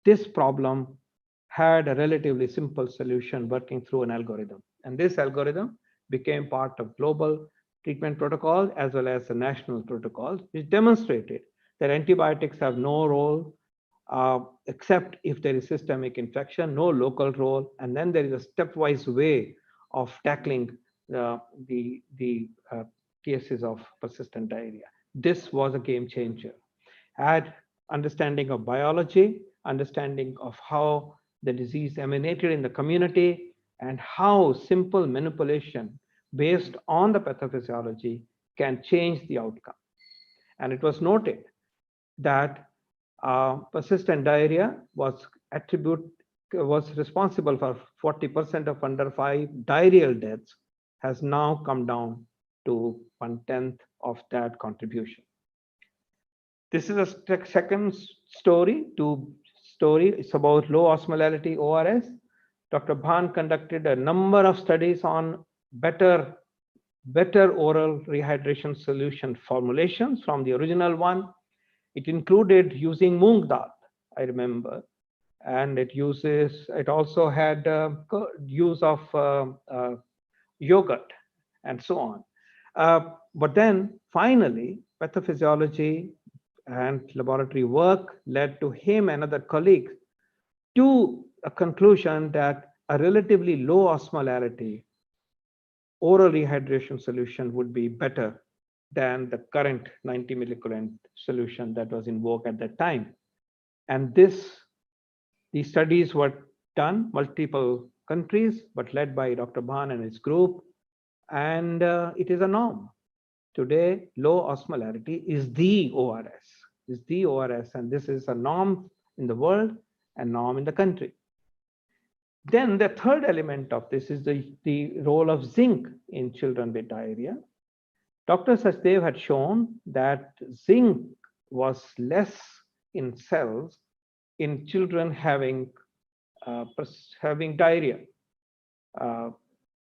this problem had a relatively simple solution working through an algorithm. And this algorithm became part of global treatment protocols as well as the national protocols, which demonstrated that antibiotics have no role except if there is systemic infection, no local role, and then there is a stepwise way of tackling the cases of persistent diarrhea. This was a game changer. Add understanding of biology, understanding of how the disease emanated in the community, and how simple manipulation based on the pathophysiology can change the outcome. And it was noted that persistent diarrhea was responsible for 40% of under 5 diarrheal deaths, has now come down to 1/10 of that contribution. This is a second story. It's about low osmolality ORS. Dr. Bhan conducted a number of studies on better oral rehydration solution formulations from the original one. It included using moong dal, I remember, and it also had use of yogurt and so on. But then finally, pathophysiology and laboratory work led to him and other colleagues to a conclusion that a relatively low osmolality oral rehydration solution would be better than the current 90 millicolent solution that was in vogue at that time. And these studies were done multiple countries, but led by Dr. Bhan and his group, and it is a norm. Today, low osmolarity is the ORS, and this is a norm in the world and norm in the country. Then the third element of this is the role of zinc in children with diarrhea. Dr. Sachdev had shown that zinc was less in cells in children having diarrhea.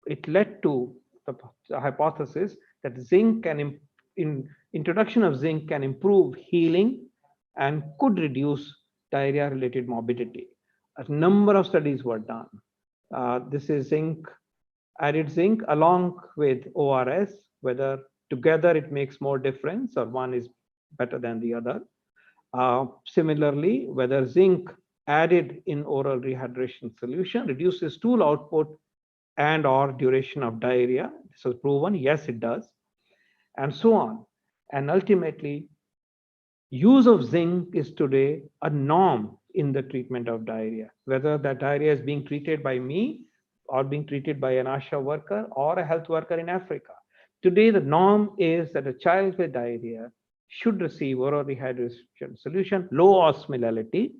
It led to the hypothesis that introduction of zinc can improve healing and could reduce diarrhea-related morbidity. A number of studies were done. This is added zinc along with ORS, whether together it makes more difference or one is better than the other. Similarly, whether zinc added in oral rehydration solution reduces stool output and or duration of diarrhea. This was proven, yes, it does, and so on. And ultimately, use of zinc is today a norm in the treatment of diarrhea, whether that diarrhea is being treated by me or being treated by an ASHA worker or a health worker in Africa. Today, the norm is that a child with diarrhea should receive oral rehydration solution, low osmolality,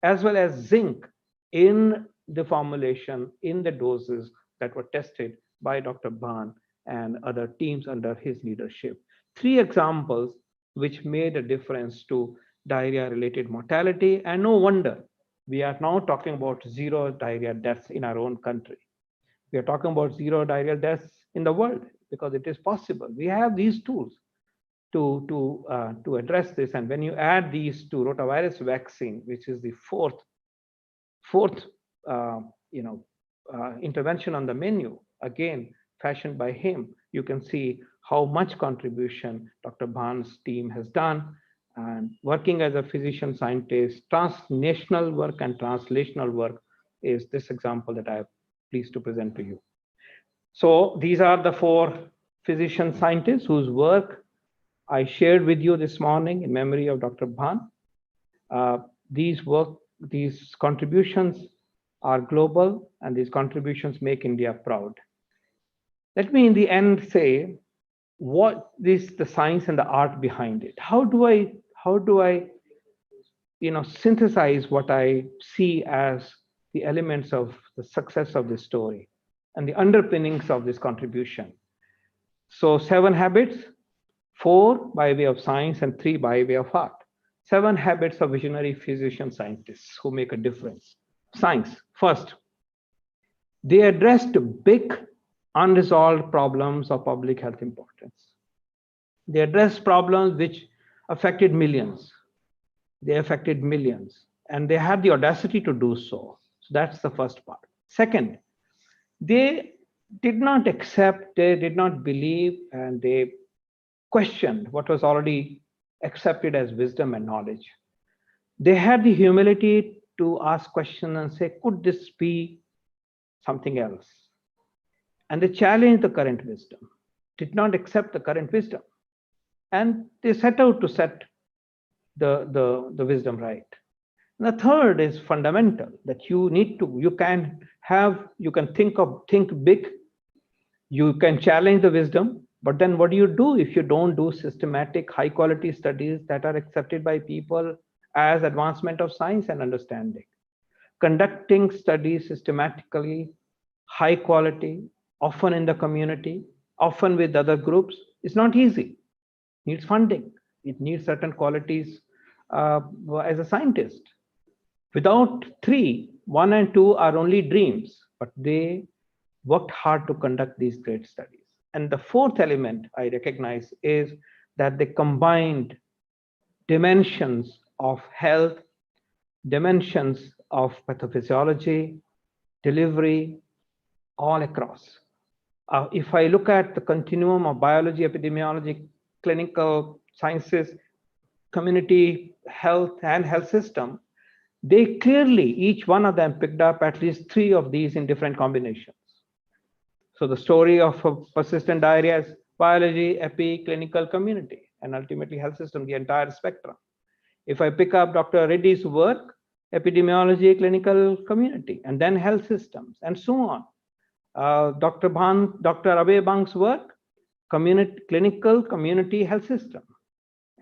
as well as zinc in the formulation, in the doses that were tested by Dr. Bhan and other teams under his leadership. 3 examples which made a difference to diarrhea-related mortality, and no wonder we are now talking about 0 diarrhea deaths in our own country. We are talking about 0 diarrhea deaths in the world because it is possible. We have these tools to address this, and when you add these to rotavirus vaccine, which is the fourth intervention on the menu, again fashioned by him, you can see how much contribution Dr. Bhan's team has done. And working as a physician scientist, transnational work and translational work is this example that I am pleased to present to you. So these are the 4 physician scientists whose work I shared with you this morning in memory of Dr. Bhan. These contributions are global, and these contributions make India proud. Let me in the end say what is the science and the art behind it. How do I synthesize what I see as the elements of the success of this story and the underpinnings of this contribution? So 7 habits 4 by way of science, and 3 by way of art. 7 habits of visionary physician scientists who make a difference. Science. First, they addressed big unresolved problems of public health importance. They addressed problems which affected millions. They affected millions, and they had the audacity to do so. So that's the first part. Second, they did not accept, they did not believe, and they questioned what was already accepted as wisdom and knowledge. They had the humility to ask questions and say, could this be something else? And they challenged the current wisdom, did not accept the current wisdom. And they set out to set the wisdom right. And the third is fundamental, that you can think big, you can challenge the wisdom, but then what do you do if you don't do systematic, high quality studies that are accepted by people as advancement of science and understanding? Conducting studies systematically, high quality, often in the community, often with other groups, is not easy. It needs funding. It needs certain qualities as a scientist. Without 3, 1 and 2 are only dreams, but they worked hard to conduct these great studies. And the fourth element I recognize is that they combined dimensions of health, dimensions of pathophysiology, delivery, all across. If I look at the continuum of biology, epidemiology, clinical sciences, community health, and health system, they clearly, each one of them picked up at least 3 of these in different combinations. So the story of persistent diarrhea is biology, epi, clinical, community, and ultimately health system, the entire spectrum. If I pick up Dr. Reddy's work, epidemiology, clinical, community, and then health systems, and so on. Dr. Bhan, Dr. Abhay Bang's work, community, clinical, community, health system,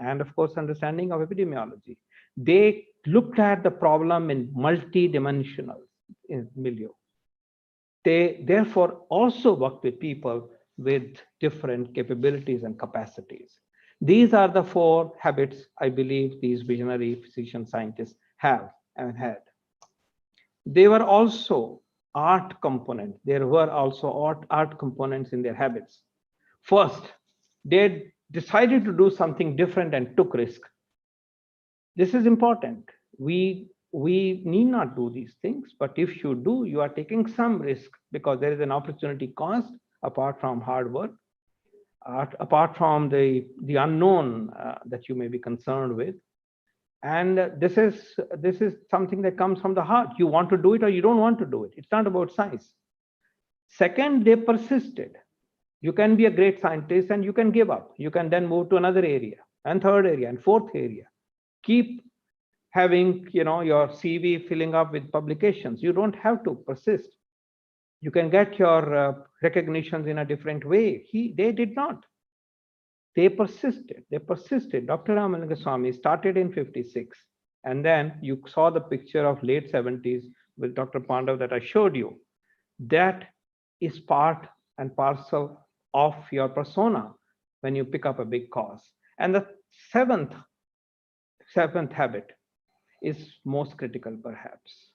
and of course, understanding of epidemiology. They looked at the problem in multi-dimensional milieu. They therefore also work with people with different capabilities and capacities. These are the 4 habits I believe these visionary physician scientists have and had. They were also art component. There were also art components in their habits. First, they decided to do something different and took risk. This is important. We need not do these things, but if you do, you are taking some risk because there is an opportunity cost apart from hard work, apart from the unknown that you may be concerned with. And this is something that comes from the heart. You want to do it or you don't want to do it. It's not about science. Second, they persisted. You can be a great scientist and you can give up. You can then move to another area, and third area, and fourth area. Keep having your CV filling up with publications. You don't have to persist. You can get your recognitions in a different way. They did not. They persisted. Dr. Ramalingam started in 56, and then you saw the picture of late 70s with Dr. Pandav that I showed you. That is part and parcel of your persona when you pick up a big cause. And the seventh habit is most critical, perhaps.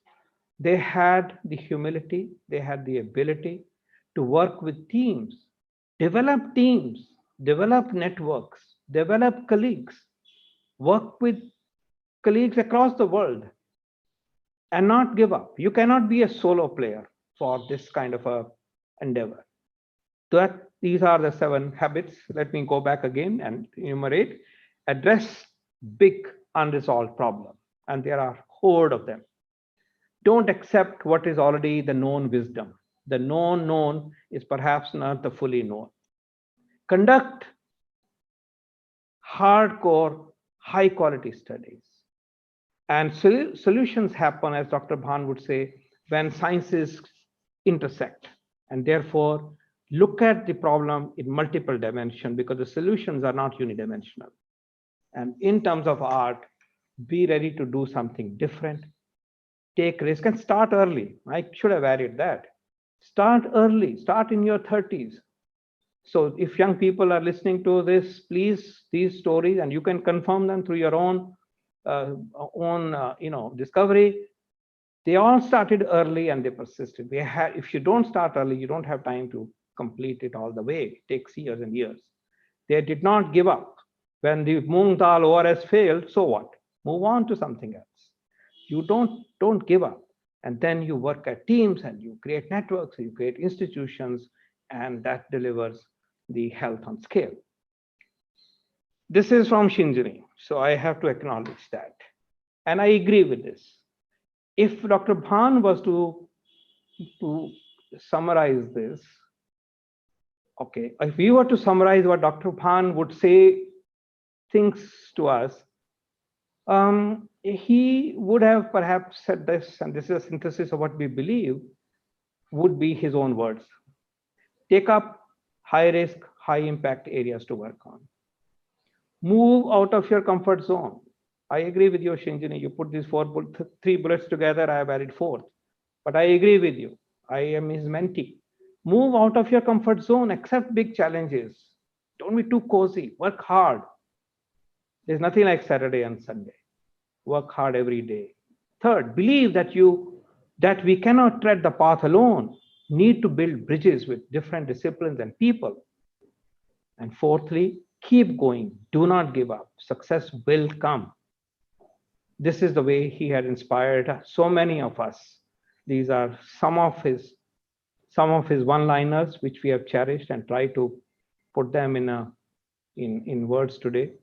They had the humility, they had the ability to work with teams, develop networks, develop colleagues, work with colleagues across the world, and not give up. You cannot be a solo player for this kind of a endeavor. These are the 7 habits. Let me go back again and enumerate. Address big unresolved problem, and there are horde of them. Don't accept what is already the known wisdom. The known is perhaps not the fully known. Conduct hardcore, high quality studies. And solutions happen, as Dr. Bhan would say, when sciences intersect. And therefore, look at the problem in multiple dimensions, because the solutions are not unidimensional. And in terms of art, be ready to do something different. Take risk and start early. I should have added that. Start early. Start in your 30s. So if young people are listening to this, please, these stories, and you can confirm them through your own discovery. They all started early and they persisted. If you don't start early, you don't have time to complete it all the way. It takes years and years. They did not give up. When the Moong Dal ORS failed, so what? Move on to something else. You don't give up. And then you work at teams and you create networks, you create institutions, and that delivers the health on scale. This is from Shinjini, so I have to acknowledge that. And I agree with this. If Dr. Bhan was to summarize this, okay, if we were to summarize what Dr. Bhan would say things to us, he would have perhaps said this, and this is a synthesis of what we believe, would be his own words. Take up high risk, high impact areas to work on. Move out of your comfort zone. I agree with you, Shinjini. You put these three bullets together, I have added fourth. But I agree with you. I am his mentee. Move out of your comfort zone, accept big challenges. Don't be too cozy. Work hard. There's nothing like Saturday and Sunday. Work hard every day. Third, believe that we cannot tread the path alone. Need to build bridges with different disciplines and people. And fourthly, keep going. Do not give up. Success will come. This is the way he had inspired so many of us. These are some of his one-liners, which we have cherished and tried to put them in words today.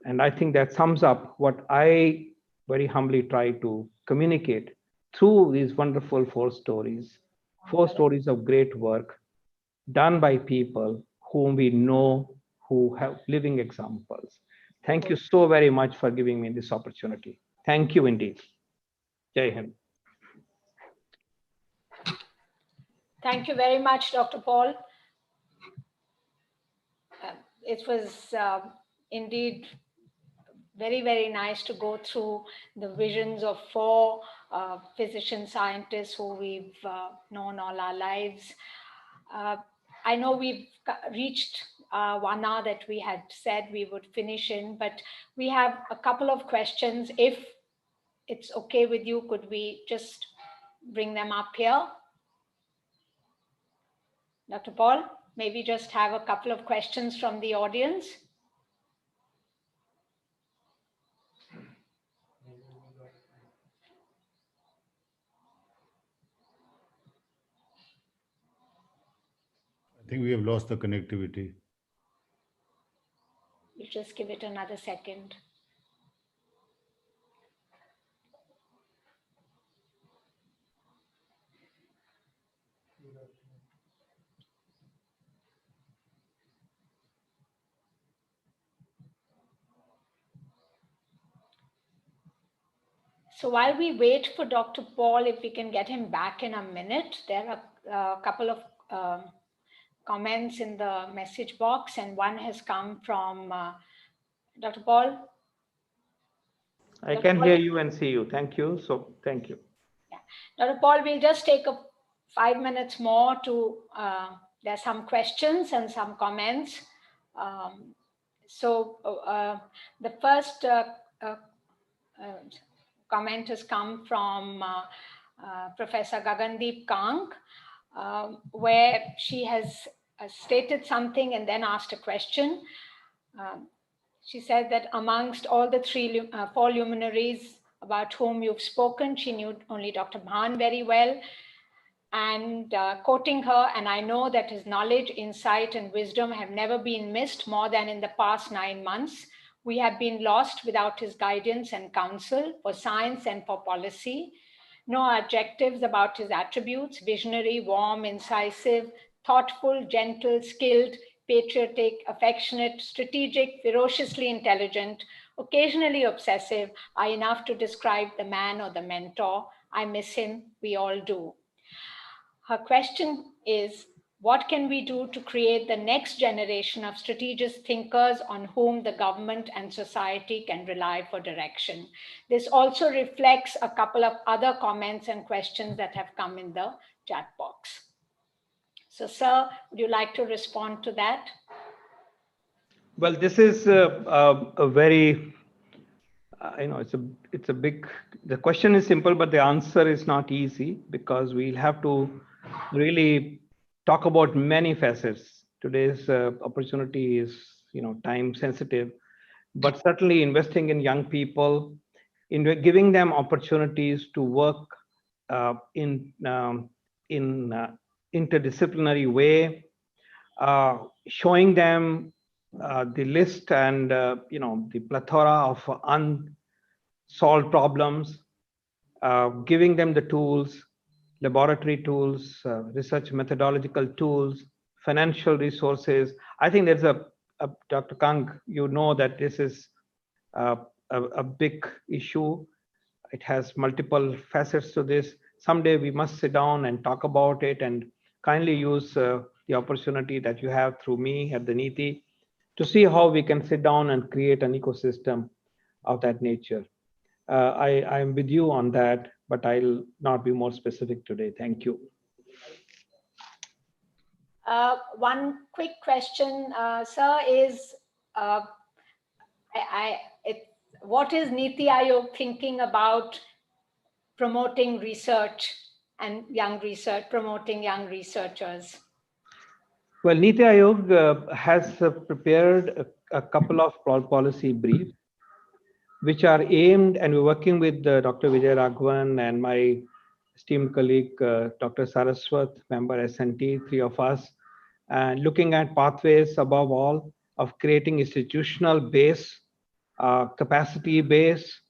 And I think that sums up what I very humbly try to communicate through these wonderful four stories of great work done by people whom we know, who have living examples. Thank you so very much for giving me this opportunity. Thank you indeed. Jai Hind. Thank you very much, Dr. Paul. It was indeed very, very nice to go through the visions of four physician scientists who we've known all our lives. I know we've reached 1 hour that we had said we would finish in, but we have a couple of questions. If it's okay with you, could we just bring them up here? Dr. Paul, maybe just have a couple of questions from the audience. I think we have lost the connectivity. We'll just give it another second. So while we wait for Dr. Paul, if we can get him back in a minute, there are a couple of comments in the message box, and one has come from Dr. Paul. I can hear you and see you. Thank you. So thank you. Yeah. Dr. Paul, we'll just take 5 minutes more to, there's some questions and some comments. The first comment has come from Professor Gagandeep Kang, where she has stated something and then asked a question. She said that amongst all the four luminaries about whom you've spoken, she knew only Dr. Bhan very well. And quoting her, and I know that his knowledge, insight, and wisdom have never been missed more than in the past 9 months. We have been lost without his guidance and counsel for science and for policy. No adjectives about his attributes: visionary, warm, incisive, thoughtful, gentle, skilled, patriotic, affectionate, strategic, ferociously intelligent, occasionally obsessive, are enough to describe the man or the mentor. I miss him, we all do. Her question is, what can we do to create the next generation of strategic thinkers on whom the government and society can rely for direction? This also reflects a couple of other comments and questions that have come in the chat box. So, sir, would you like to respond to that? Well, this is a very, it's a big, the question is simple, but the answer is not easy, because we'll have to really talk about many facets. Today's opportunity is, time sensitive, but certainly investing in young people, in giving them opportunities to work in interdisciplinary way, showing them the list and the plethora of unsolved problems, giving them the tools, laboratory tools, research methodological tools, financial resources. I think there's a Dr. Kang, you know that this is a big issue. It has multiple facets to this. Someday we must sit down and talk about it, and kindly use the opportunity that you have through me at the NITI to see how we can sit down and create an ecosystem of that nature. I am with you on that, but I'll not be more specific today. Thank you. One quick question, sir, is what is Niti Aayog thinking about promoting research and promoting young researchers? Well, Niti Aayog has prepared a couple of policy briefs, which are aimed, and we're working with Dr. Vij Raghavan and my esteemed colleague, Dr. Saraswat, member SNT, three of us, and looking at pathways above all of creating institutional base, capacity base,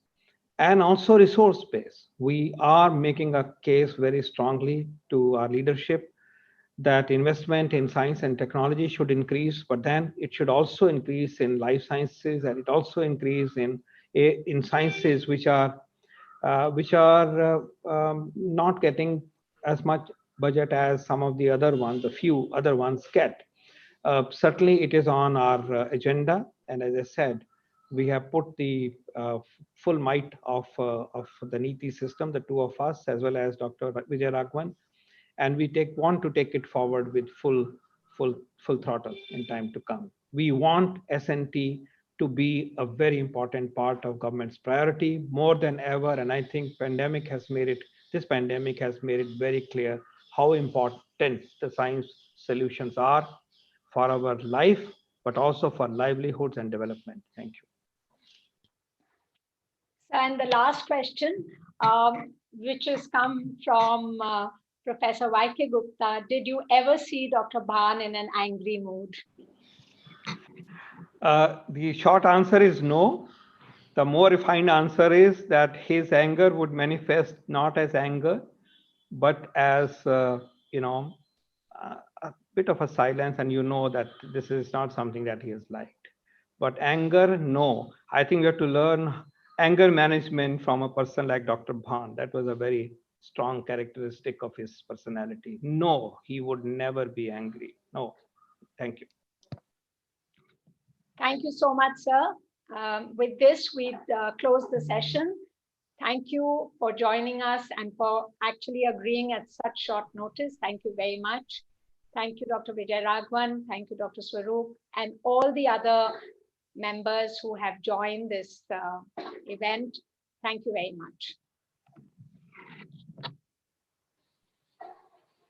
and also resource base. We are making a case very strongly to our leadership that investment in science and technology should increase, but then it should also increase in life sciences, and it also increase in sciences which are not getting as much budget as some of the other ones, a few other ones get. Certainly, it is on our agenda, and as I said, we have put the full might of the NITI system, the two of us, as well as Dr. Vij Raghavan, and we want to take it forward with full throttle in time to come. We want SNT to be a very important part of government's priority more than ever, and I think this pandemic has made it very clear how important the science solutions are for our life, but also for livelihoods and development. Thank you. And the last question, which has come from Professor Y.K. Gupta, did you ever see Dr. Bhan in an angry mood? The short answer is no. The more refined answer is that his anger would manifest not as anger, but as a bit of a silence, and you know that this is not something that he has liked. But anger, no. I think we have to learn anger management from a person like Dr. Bhan. That was a very strong characteristic of his personality. No, he would never be angry. No. Thank you. Thank you so much, sir. With this, we close the session. Thank you for joining us and for actually agreeing at such short notice. Thank you very much. Thank you, Dr. Vij Raghavan. Thank you, Dr. Swaroop, and all the other members who have joined this event. Thank you very much.